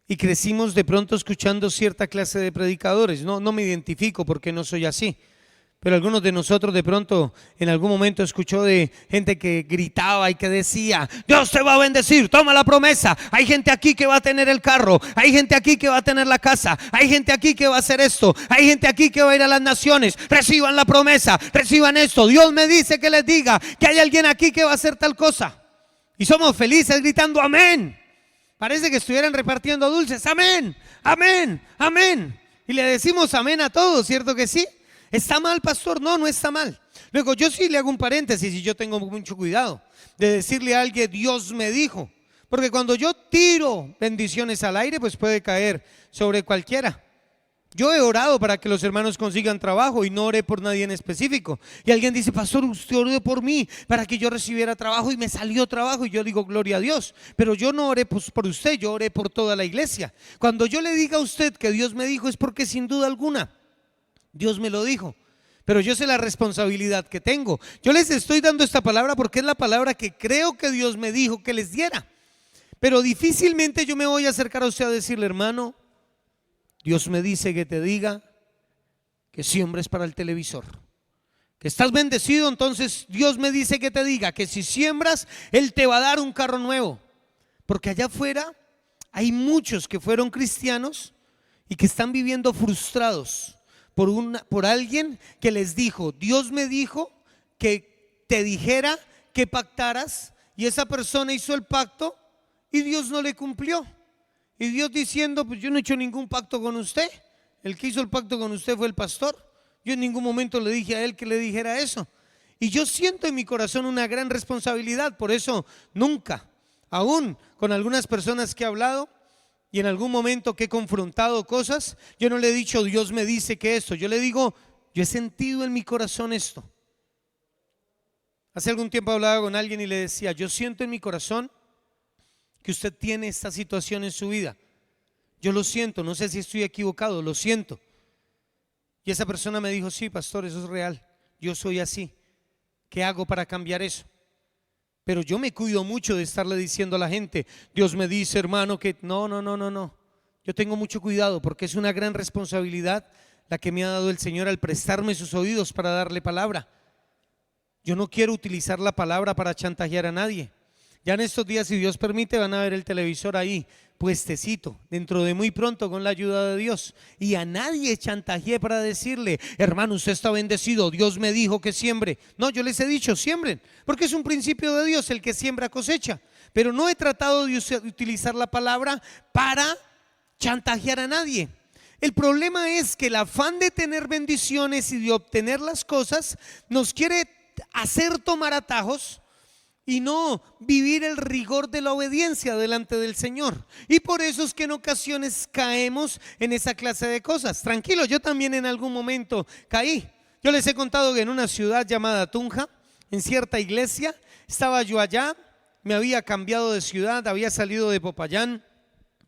y crecimos de pronto escuchando cierta clase de predicadores. No me identifico porque no soy así. Pero algunos de nosotros de pronto en algún momento escuchó de gente que gritaba y que decía: Dios te va a bendecir, toma la promesa. Hay gente aquí que va a tener el carro, hay gente aquí que va a tener la casa, hay gente aquí que va a hacer esto, hay gente aquí que va a ir a las naciones. Reciban la promesa, reciban esto. Dios me dice que les diga que hay alguien aquí que va a hacer tal cosa. Y somos felices gritando amén. Parece que estuvieran repartiendo dulces. Amén, amén, amén. Y le decimos amén a todos, ¿cierto que sí? ¿Está mal, pastor? No, no está mal. Luego yo sí le hago un paréntesis y yo tengo mucho cuidado de decirle a alguien Dios me dijo, porque cuando yo tiro bendiciones al aire pues puede caer sobre cualquiera. Yo he orado para que los hermanos consigan trabajo y no oré por nadie en específico. Y alguien dice: pastor, usted oró por mí para que yo recibiera trabajo y me salió trabajo. Y yo digo: gloria a Dios. Pero yo no oré por usted, yo oré por toda la iglesia. Cuando yo le diga a usted que Dios me dijo es porque sin duda alguna Dios me lo dijo, pero yo sé la responsabilidad que tengo. Yo les estoy dando esta palabra porque es la palabra que creo que Dios me dijo que les diera. Pero difícilmente yo me voy a acercar a usted a decirle: hermano, Dios me dice que te diga que siembres para el televisor, que estás bendecido. Entonces Dios me dice que te diga que si siembras Él te va a dar un carro nuevo. Porque allá afuera hay muchos que fueron cristianos y que están viviendo frustrados por alguien que les dijo: Dios me dijo que te dijera que pactaras, y esa persona hizo el pacto y Dios no le cumplió. Y Dios diciendo: pues yo no he hecho ningún pacto con usted, el que hizo el pacto con usted fue el pastor. Yo en ningún momento le dije a él que le dijera eso. Y yo siento en mi corazón una gran responsabilidad. Por eso nunca, aún con algunas personas que he hablado y en algún momento que he confrontado cosas, yo no le he dicho: Dios me dice que esto. Yo le digo: yo he sentido en mi corazón esto. Hace algún tiempo hablaba con alguien y le decía: yo siento en mi corazón que usted tiene esta situación en su vida. Yo lo siento, no sé si estoy equivocado, lo siento. Y esa persona me dijo: sí, pastor, eso es real, yo soy así. ¿Qué hago para cambiar eso? Pero yo me cuido mucho de estarle diciendo a la gente: Dios me dice, hermano, que no. Yo tengo mucho cuidado porque es una gran responsabilidad la que me ha dado el Señor al prestarme sus oídos para darle palabra. Yo no quiero utilizar la palabra para chantajear a nadie. Ya en estos días, si Dios permite, van a ver el televisor ahí puestecito, dentro de muy pronto, con la ayuda de Dios. Y a nadie chantajeé para decirle: hermano, usted está bendecido, Dios me dijo que siembre. No, yo les he dicho: siembren, porque es un principio de Dios, el que siembra cosecha. Pero no he tratado de utilizar la palabra para chantajear a nadie. El problema es que el afán de tener bendiciones y de obtener las cosas nos quiere hacer tomar atajos y no vivir el rigor de la obediencia delante del Señor. Y por eso es que en ocasiones caemos en esa clase de cosas. Tranquilo, yo también en algún momento caí. Yo les he contado que en una ciudad llamada Tunja, en cierta iglesia, estaba yo allá, me había cambiado de ciudad, había salido de Popayán,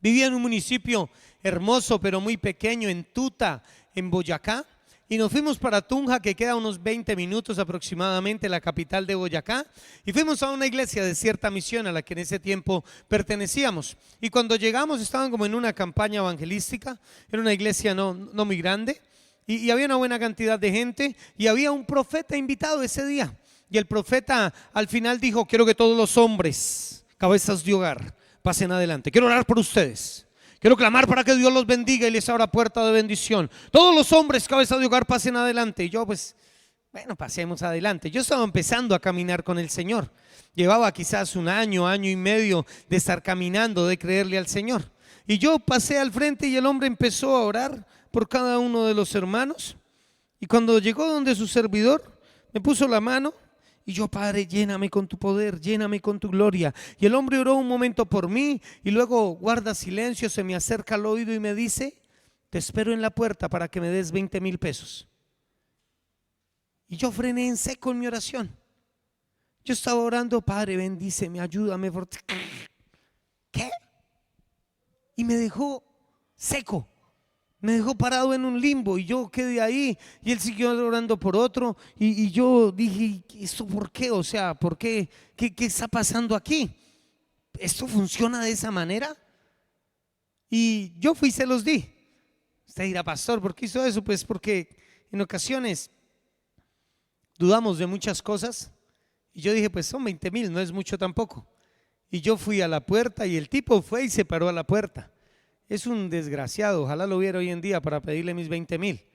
vivía en un municipio hermoso pero muy pequeño, en Tuta, en Boyacá. Y nos fuimos para Tunja, que queda a unos 20 minutos aproximadamente, la capital de Boyacá. Y fuimos a una iglesia de cierta misión a la que en ese tiempo pertenecíamos. Y cuando llegamos estaban como en una campaña evangelística. Era una iglesia no muy grande. Y había una buena cantidad de gente. Y había un profeta invitado ese día. Y el profeta al final dijo: quiero que todos los hombres, cabezas de hogar, pasen adelante. Quiero orar por ustedes. Quiero clamar para que Dios los bendiga y les abra puerta de bendición. Todos los hombres, cabeza de hogar, pasen adelante. Y yo bueno, pasemos adelante. Yo estaba empezando a caminar con el Señor. Llevaba quizás un año, año y medio de estar caminando, de creerle al Señor. Y yo pasé al frente y el hombre empezó a orar por cada uno de los hermanos. Y cuando llegó donde su servidor, me puso la mano. Y yo: Padre, lléname con tu poder, lléname con tu gloria. Y el hombre oró un momento por mí y luego guarda silencio, se me acerca al oído y me dice: te espero en la puerta para que me des 20,000 pesos. Y yo frené en seco en mi oración. Yo estaba orando: Padre, bendíceme, ayúdame. ¿Qué? Y me dejó seco. Me dejó parado en un limbo y yo quedé ahí y él siguió orando por otro y yo dije: ¿esto por qué? O sea, ¿por qué? ¿Qué está pasando aquí? ¿Esto funciona de esa manera? Y yo fui y se los di. Usted dirá: pastor, ¿por qué hizo eso? Pues porque en ocasiones dudamos de muchas cosas y yo dije: pues son 20,000, no es mucho tampoco. Y yo fui a la puerta y el tipo fue y se paró a la puerta. Es un desgraciado, ojalá lo viera hoy en día para pedirle mis 20,000.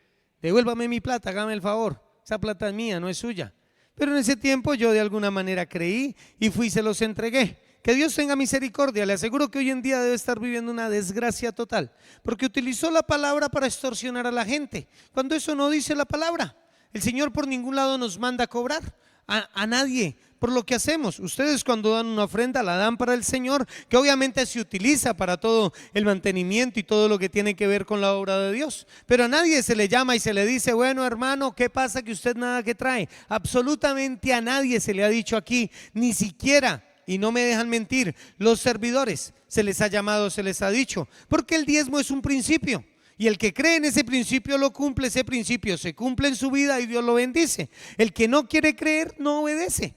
Devuélvame mi plata, hágame el favor. Esa plata es mía, no es suya. Pero en ese tiempo yo de alguna manera creí y fui y se los entregué. Que Dios tenga misericordia. Le aseguro que hoy en día debe estar viviendo una desgracia total, porque utilizó la palabra para extorsionar a la gente, cuando eso no dice la palabra. El Señor por ningún lado nos manda a cobrar a nadie por lo que hacemos. Ustedes cuando dan una ofrenda la dan para el Señor, que obviamente se utiliza para todo el mantenimiento y todo lo que tiene que ver con la obra de Dios. Pero a nadie se le llama y se le dice: bueno, hermano, ¿qué pasa que usted nada que trae? Absolutamente a nadie se le ha dicho aquí, ni siquiera, y no me dejan mentir, los servidores se les ha llamado, se les ha dicho, porque el diezmo es un principio. Y el que cree en ese principio lo cumple, ese principio se cumple en su vida y Dios lo bendice. El que no quiere creer no obedece.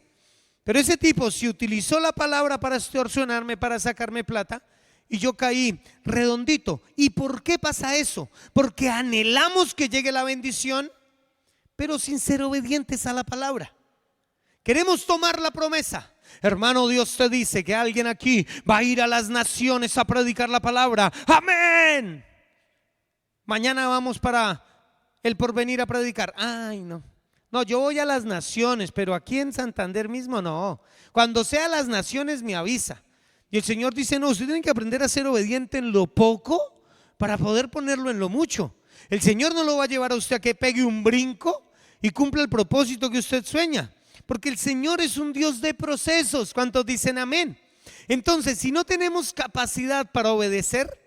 Pero ese tipo si utilizó la palabra para extorsionarme, para sacarme plata, y yo caí redondito. ¿Y por qué pasa eso? Porque anhelamos que llegue la bendición, pero sin ser obedientes a la palabra. Queremos tomar la promesa. Hermano, Dios te dice que alguien aquí va a ir a las naciones a predicar la palabra. ¡Amén! Mañana vamos para El Porvenir a predicar. Ay, no. No, yo voy a las naciones, pero aquí en Santander mismo no. Cuando sea a las naciones me avisa. Y el Señor dice: no, usted tiene que aprender a ser obediente en lo poco para poder ponerlo en lo mucho. El Señor no lo va a llevar a usted a que pegue un brinco y cumpla el propósito que usted sueña, porque el Señor es un Dios de procesos. ¿Cuántos dicen amén? Entonces, si no tenemos capacidad para obedecer,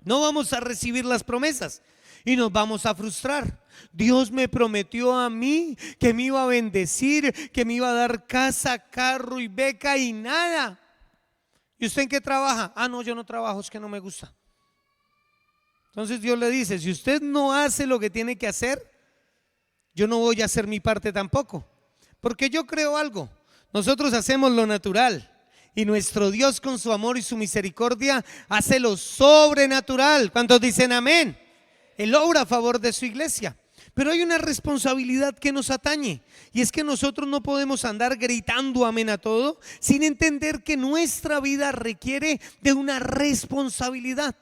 no vamos a recibir las promesas y nos vamos a frustrar. Dios me prometió a mí que me iba a bendecir, que me iba a dar casa, carro y beca y nada. ¿Y usted en qué trabaja? Ah, no, yo no trabajo, es que no me gusta. Entonces Dios le dice: si usted no hace lo que tiene que hacer, yo no voy a hacer mi parte tampoco. Porque yo creo algo: nosotros hacemos lo natural y nuestro Dios con su amor y su misericordia hace lo sobrenatural. ¿Cuántos dicen amén? Él obra a favor de su iglesia. Pero hay una responsabilidad que nos atañe, y es que nosotros no podemos andar gritando amén a todo sin entender que nuestra vida requiere de una responsabilidad.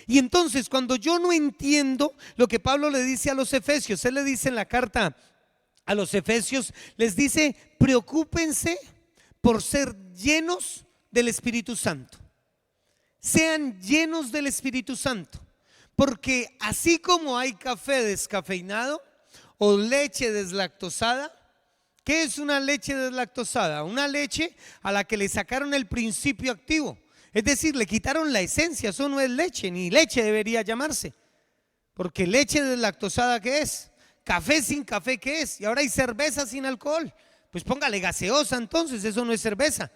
Y entonces, cuando yo no entiendo lo que Pablo le dice a los efesios, él le dice en la carta a los efesios, les dice: preocúpense por ser llenos del Espíritu Santo. Sean llenos del Espíritu Santo. Porque así como hay café descafeinado o leche deslactosada, ¿qué es una leche deslactosada? Una leche a la que le sacaron el principio activo, es decir, le quitaron la esencia. Eso no es leche, ni leche debería llamarse, porque leche deslactosada, ¿qué es? Café sin café, ¿qué es? Y ahora hay cerveza sin alcohol, pues póngale gaseosa entonces, eso no es cerveza.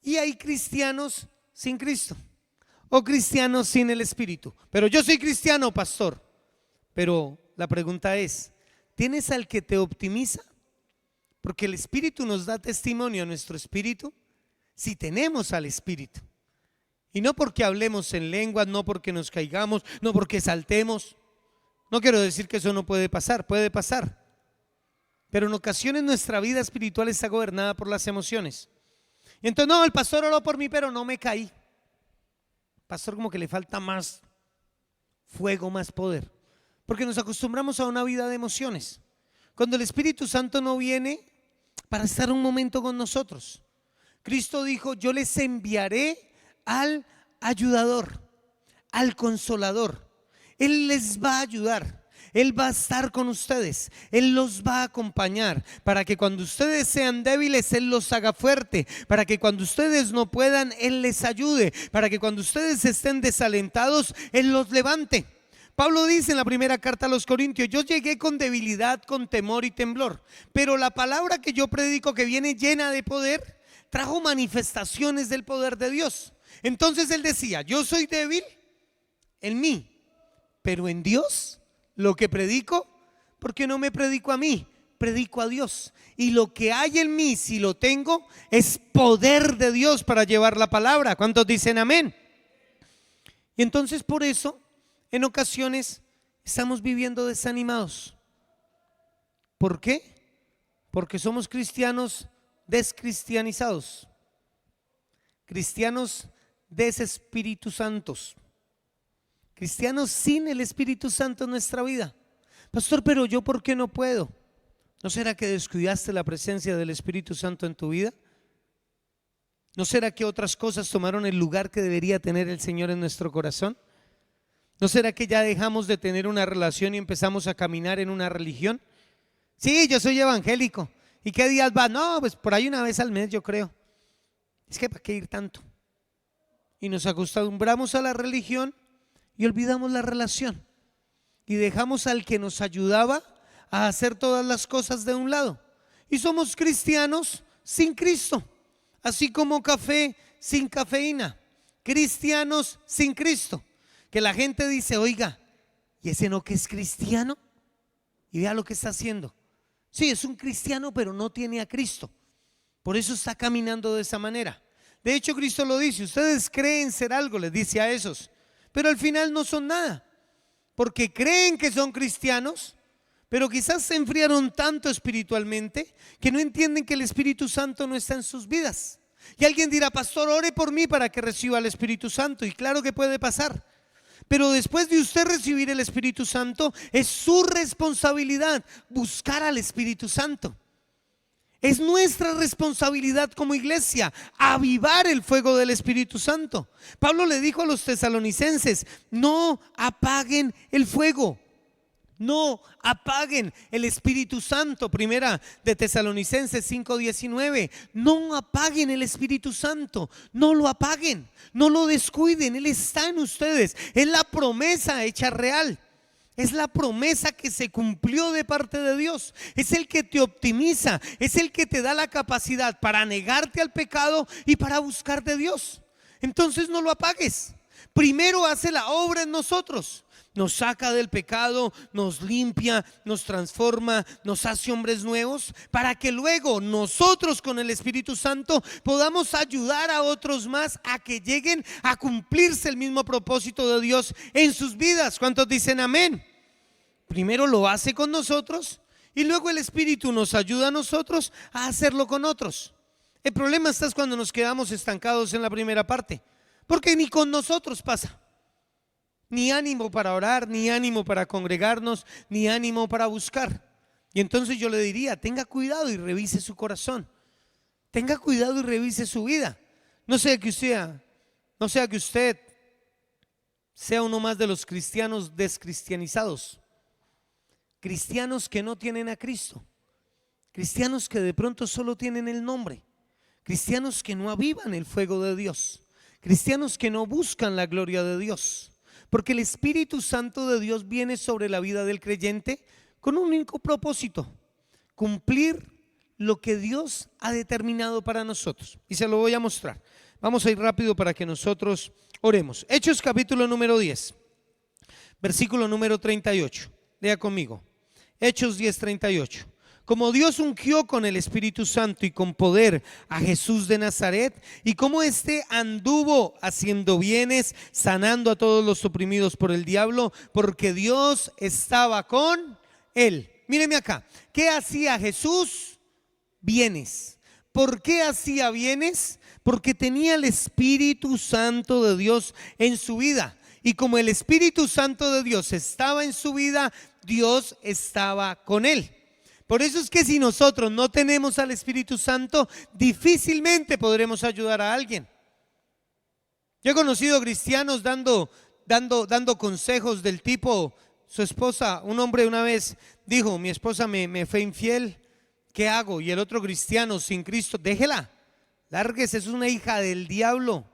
Y hay cristianos sin Cristo, o cristianos sin el Espíritu. Pero yo soy cristiano, pastor. Pero la pregunta es: ¿tienes al que te optimiza? Porque el Espíritu nos da testimonio a nuestro espíritu si tenemos al Espíritu. Y no porque hablemos en lenguas, no porque nos caigamos, no porque saltemos. No quiero decir que eso no puede pasar, puede pasar. Pero en ocasiones nuestra vida espiritual está gobernada por las emociones. Y entonces, no, el pastor oró por mí, pero no me caí. Pastor, como que le falta más fuego, más poder, porque nos acostumbramos a una vida de emociones, cuando el Espíritu Santo no viene para estar un momento con nosotros. Cristo dijo: yo les enviaré al ayudador, al consolador. Él les va a ayudar, Él va a estar con ustedes, Él los va a acompañar para que cuando ustedes sean débiles, Él los haga fuerte, para que cuando ustedes no puedan, Él les ayude, para que cuando ustedes estén desalentados, Él los levante. Pablo dice en la primera carta a los Corintios: yo llegué con debilidad, con temor y temblor, pero la palabra que yo predico, que viene llena de poder, trajo manifestaciones del poder de Dios. Entonces él decía: yo soy débil en mí, pero en Dios lo que predico, porque no me predico a mí, predico a Dios. Y lo que hay en mí, si lo tengo, es poder de Dios para llevar la palabra. ¿Cuántos dicen amén? Y entonces por eso en ocasiones estamos viviendo desanimados. ¿Por qué? Porque somos cristianos descristianizados, cristianos desespíritu santos, cristianos sin el Espíritu Santo en nuestra vida. Pastor, pero yo, ¿por qué no puedo? ¿No será que descuidaste la presencia del Espíritu Santo en tu vida? ¿No será que otras cosas tomaron el lugar que debería tener el Señor en nuestro corazón? ¿No será que ya dejamos de tener una relación y empezamos a caminar en una religión? Sí, yo soy evangélico. ¿Y qué días va? No, pues por ahí una vez al mes, yo creo. Es que ¿para qué ir tanto? Y nos acostumbramos a la religión y olvidamos la relación, y dejamos al que nos ayudaba a hacer todas las cosas de un lado, y somos cristianos sin Cristo, así como café sin cafeína, cristianos sin Cristo, que la gente dice: oiga, ¿y ese no que es cristiano? Y vea lo que está haciendo. Sí, es un cristiano, pero no tiene a Cristo, por eso está caminando de esa manera. De hecho, Cristo lo dice: ustedes creen ser algo, les dice a esos, pero al final no son nada, porque creen que son cristianos, pero quizás se enfriaron tanto espiritualmente que no entienden que el Espíritu Santo no está en sus vidas. Y alguien dirá: pastor, ore por mí para que reciba el Espíritu Santo. Y claro que puede pasar, pero después de usted recibir el Espíritu Santo, es su responsabilidad buscar al Espíritu Santo. Es nuestra responsabilidad como iglesia avivar el fuego del Espíritu Santo. Pablo le dijo a los tesalonicenses: no apaguen el fuego, no apaguen el Espíritu Santo. Primera de Tesalonicenses 5:19. No apaguen el Espíritu Santo, no lo apaguen, no lo descuiden. Él está en ustedes, es la promesa hecha real. Es la promesa que se cumplió de parte de Dios. Es el que te optimiza, es el que te da la capacidad para negarte al pecado y para buscar de Dios. Entonces no lo apagues. Primero hace la obra en nosotros. Nos saca del pecado, nos limpia, nos transforma, nos hace hombres nuevos, para que luego nosotros con el Espíritu Santo podamos ayudar a otros más a que lleguen a cumplirse el mismo propósito de Dios en sus vidas. ¿Cuántos dicen amén? primero lo hace con nosotros y luego el Espíritu nos ayuda a nosotros a hacerlo con otros. El problema está cuando nos quedamos estancados en la primera parte, porque ni con nosotros pasa. Ni ánimo para orar, ni ánimo para congregarnos, ni ánimo para buscar. Y entonces yo le diría, tenga cuidado y revise su corazón. Tenga cuidado y revise su vida. No sea que usted sea uno más de los cristianos descristianizados. Cristianos que no tienen a Cristo. Cristianos que de pronto solo tienen el nombre. Cristianos que no avivan el fuego de Dios. Cristianos que no buscan la gloria de Dios. Porque el Espíritu Santo de Dios viene sobre la vida del creyente con un único propósito: cumplir lo que Dios ha determinado para nosotros. Y se lo voy a mostrar. Vamos a ir rápido para que nosotros oremos. Hechos capítulo número 10, versículo número 38. Lea conmigo. Hechos 10:38. Como Dios ungió con el Espíritu Santo y con poder a Jesús de Nazaret, y como éste anduvo haciendo bienes, sanando a todos los oprimidos por el diablo, porque Dios estaba con él. Míreme acá, ¿qué hacía Jesús? Bienes. ¿Por qué hacía bienes? Porque tenía el Espíritu Santo de Dios en su vida. Y como el Espíritu Santo de Dios estaba en su vida, Dios estaba con él. Por eso es que si nosotros no tenemos al Espíritu Santo, difícilmente podremos ayudar a alguien. Yo he conocido cristianos dando consejos del tipo, su esposa, un hombre una vez dijo, mi esposa me fue infiel, ¿qué hago? Y el otro cristiano, sin Cristo, déjela, lárguese, es una hija del diablo,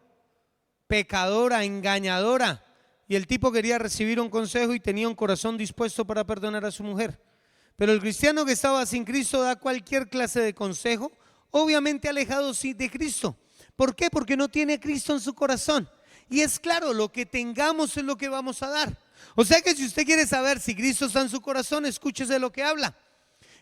pecadora, engañadora. Y el tipo quería recibir un consejo y tenía un corazón dispuesto para perdonar a su mujer. Pero el cristiano que estaba sin Cristo da cualquier clase de consejo, obviamente alejado de Cristo. ¿Por qué? Porque no tiene a Cristo en su corazón. Y es claro, lo que tengamos es lo que vamos a dar. O sea que si usted quiere saber si Cristo está en su corazón, escúchese lo que habla.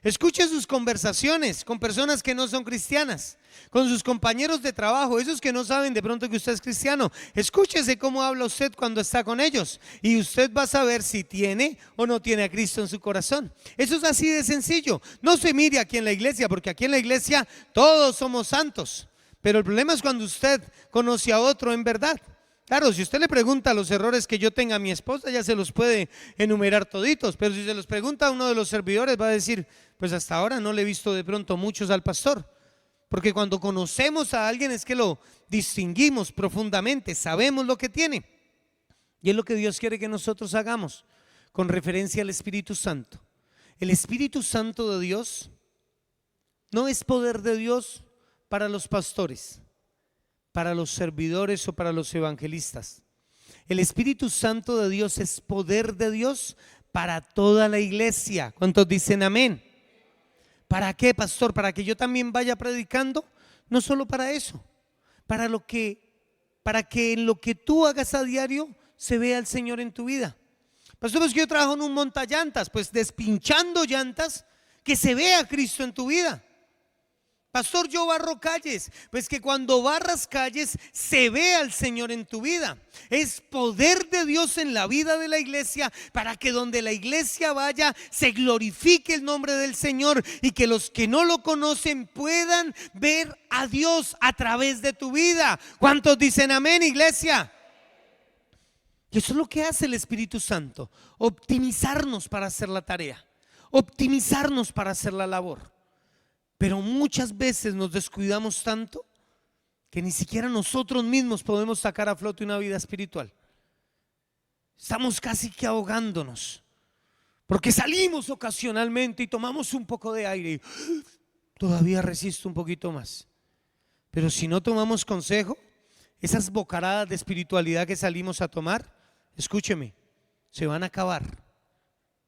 Escuche sus conversaciones con personas que no son cristianas, con sus compañeros de trabajo, esos que no saben de pronto que usted es cristiano. Escúchese cómo habla usted cuando está con ellos y usted va a saber si tiene o no tiene a Cristo en su corazón. Eso es así de sencillo. No se mire aquí en la iglesia, porque aquí en la iglesia todos somos santos, pero el problema es cuando usted conoce a otro en verdad. Claro, si usted le pregunta los errores que yo tenga a mi esposa, ya se los puede enumerar toditos, pero si se los pregunta a uno de los servidores, va a decir, pues hasta ahora no le he visto de pronto muchos al pastor. Porque cuando conocemos a alguien es que lo distinguimos profundamente, sabemos lo que tiene. Y es lo que Dios quiere que nosotros hagamos con referencia al Espíritu Santo. El Espíritu Santo de Dios no es poder de Dios para los pastores, para los servidores o para los evangelistas. El Espíritu Santo de Dios es poder de Dios para toda la iglesia. ¿Cuántos dicen amén? ¿Para qué, pastor? ¿Para que yo también vaya predicando? No solo para eso, para que en lo que tú hagas a diario se vea el Señor en tu vida. Pastor, es que yo trabajo en un montallantas, pues despinchando llantas, que se vea Cristo en tu vida. Pastor, yo barro calles, pues que cuando barras calles se vea al Señor en tu vida. Es poder de Dios en la vida de la iglesia para que donde la iglesia vaya se glorifique el nombre del Señor y que los que no lo conocen puedan ver a Dios a través de tu vida. ¿Cuántos dicen amén, iglesia? Y eso es lo que hace el Espíritu Santo, optimizarnos para hacer la tarea, optimizarnos para hacer la labor. Pero muchas veces nos descuidamos tanto que ni siquiera nosotros mismos podemos sacar a flote una vida espiritual. Estamos casi que ahogándonos, porque salimos ocasionalmente y tomamos un poco de aire y todavía resisto un poquito más. Pero si no tomamos consejo, esas bocaradas de espiritualidad que salimos a tomar, escúcheme, se van a acabar.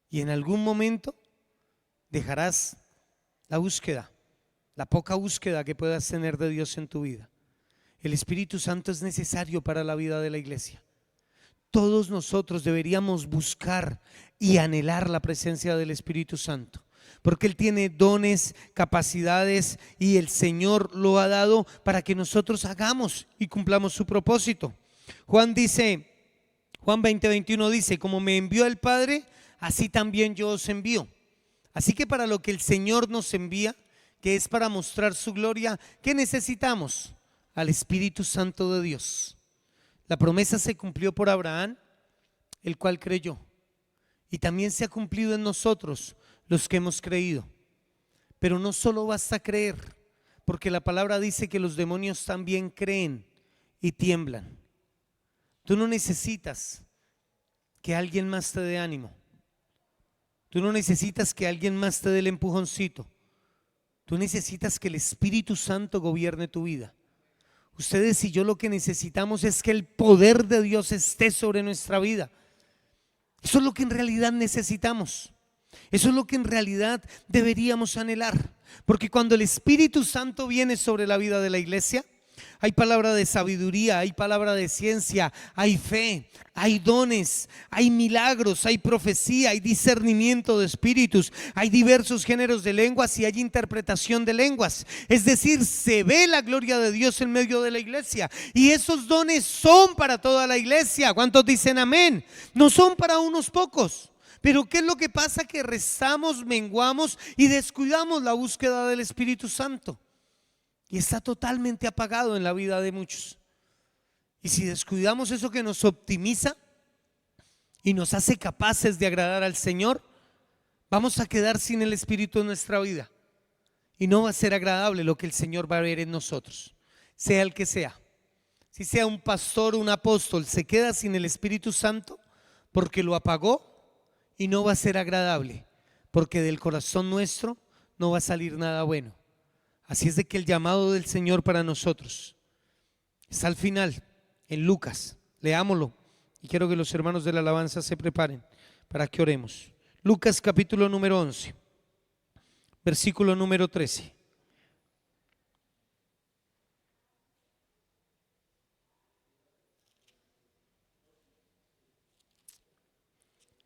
Y en algún momento dejarás la búsqueda, la poca búsqueda que puedas tener de Dios en tu vida. El Espíritu Santo es necesario para la vida de la iglesia. Todos nosotros deberíamos buscar y anhelar la presencia del Espíritu Santo, porque Él tiene dones, capacidades y el Señor lo ha dado para que nosotros hagamos y cumplamos su propósito. Juan 20:21 dice, como me envió el Padre, así también yo os envío. Así que para lo que el Señor nos envía, que es para mostrar su gloria, ¿qué necesitamos? Al Espíritu Santo de Dios. La promesa se cumplió por Abraham, el cual creyó, y también se ha cumplido en nosotros, los que hemos creído. Pero no solo basta creer, porque la palabra dice que los demonios también creen y tiemblan. Tú no necesitas que alguien más te dé ánimo. Tú no necesitas que alguien más te dé el empujoncito. Tú necesitas que el Espíritu Santo gobierne tu vida. Ustedes y yo lo que necesitamos es que el poder de Dios esté sobre nuestra vida. Eso es lo que en realidad necesitamos. Eso es lo que en realidad deberíamos anhelar. Porque cuando el Espíritu Santo viene sobre la vida de la iglesia, hay palabra de sabiduría, hay palabra de ciencia, hay fe, hay dones, hay milagros, hay profecía, hay discernimiento de espíritus, hay diversos géneros de lenguas y hay interpretación de lenguas. Es decir, se ve la gloria de Dios en medio de la iglesia, y esos dones son para toda la iglesia. ¿Cuántos dicen amén? No son para unos pocos. Pero ¿qué es lo que pasa? Que rezamos, menguamos y descuidamos la búsqueda del Espíritu Santo. Y está totalmente apagado en la vida de muchos. Y si descuidamos eso que nos optimiza y nos hace capaces de agradar al Señor, vamos a quedar sin el Espíritu en nuestra vida. Y no va a ser agradable lo que el Señor va a ver en nosotros, sea el que sea. Si sea un pastor o un apóstol, se queda sin el Espíritu Santo porque lo apagó, y no va a ser agradable, porque del corazón nuestro no va a salir nada bueno. Así es de que el llamado del Señor para nosotros está al final en Lucas. Leámoslo y quiero que los hermanos de la alabanza se preparen para que oremos. Lucas capítulo número 11, versículo número 13.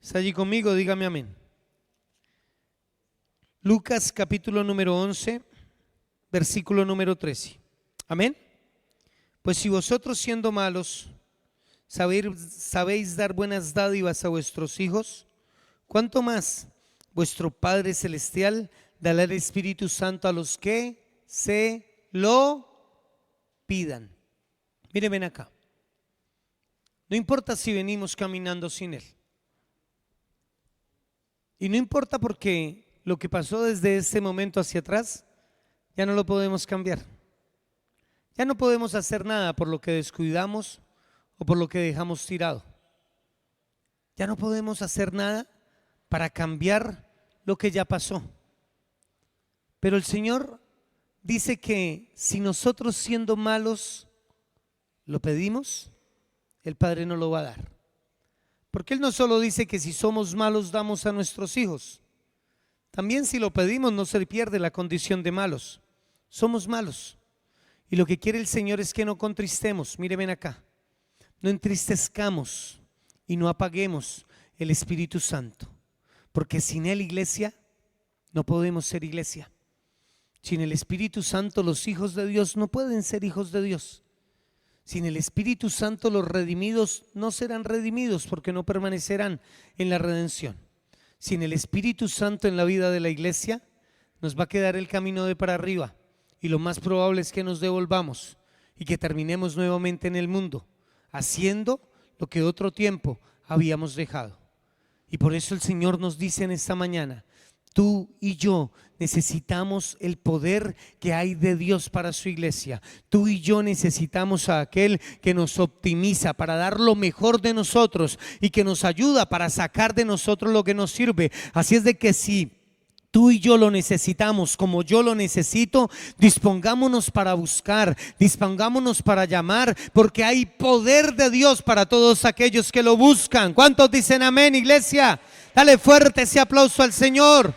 ¿Está allí conmigo? Dígame amén. Lucas capítulo número 11, versículo número 13. Amén. Pues si vosotros, siendo malos, sabéis dar buenas dádivas a vuestros hijos, ¿cuánto más vuestro Padre Celestial dará el Espíritu Santo a los que se lo pidan? Miren, ven acá. No importa si venimos caminando sin Él. Y no importa, porque lo que pasó desde ese momento hacia atrás ya no lo podemos cambiar. Ya no podemos hacer nada por lo que descuidamos o por lo que dejamos tirado. Ya no podemos hacer nada para cambiar lo que ya pasó. Pero el Señor dice que si nosotros, siendo malos, lo pedimos, el Padre nos lo va a dar. Porque Él no solo dice que si somos malos damos a nuestros hijos, también si lo pedimos no se pierde la condición de malos. Somos malos, y lo que quiere el Señor es que no contristemos. Mire, ven acá, no entristezcamos y no apaguemos el Espíritu Santo, porque sin Él, iglesia, no podemos ser iglesia. Sin el Espíritu Santo los hijos de Dios no pueden ser hijos de Dios. Sin el Espíritu Santo los redimidos no serán redimidos, porque no permanecerán en la redención. Sin el Espíritu Santo en la vida de la iglesia nos va a quedar el camino de para arriba, y lo más probable es que nos devolvamos y que terminemos nuevamente en el mundo haciendo lo que otro tiempo habíamos dejado. Y por eso el Señor nos dice en esta mañana: tú y yo necesitamos el poder que hay de Dios para su iglesia. Tú y yo necesitamos a aquel que nos optimiza para dar lo mejor de nosotros y que nos ayuda para sacar de nosotros lo que nos sirve. Así es de que si tú y yo lo necesitamos, como yo lo necesito, dispongámonos para buscar, dispongámonos para llamar, porque hay poder de Dios para todos aquellos que lo buscan. ¿Cuántos dicen amén, iglesia? Dale fuerte ese aplauso al Señor.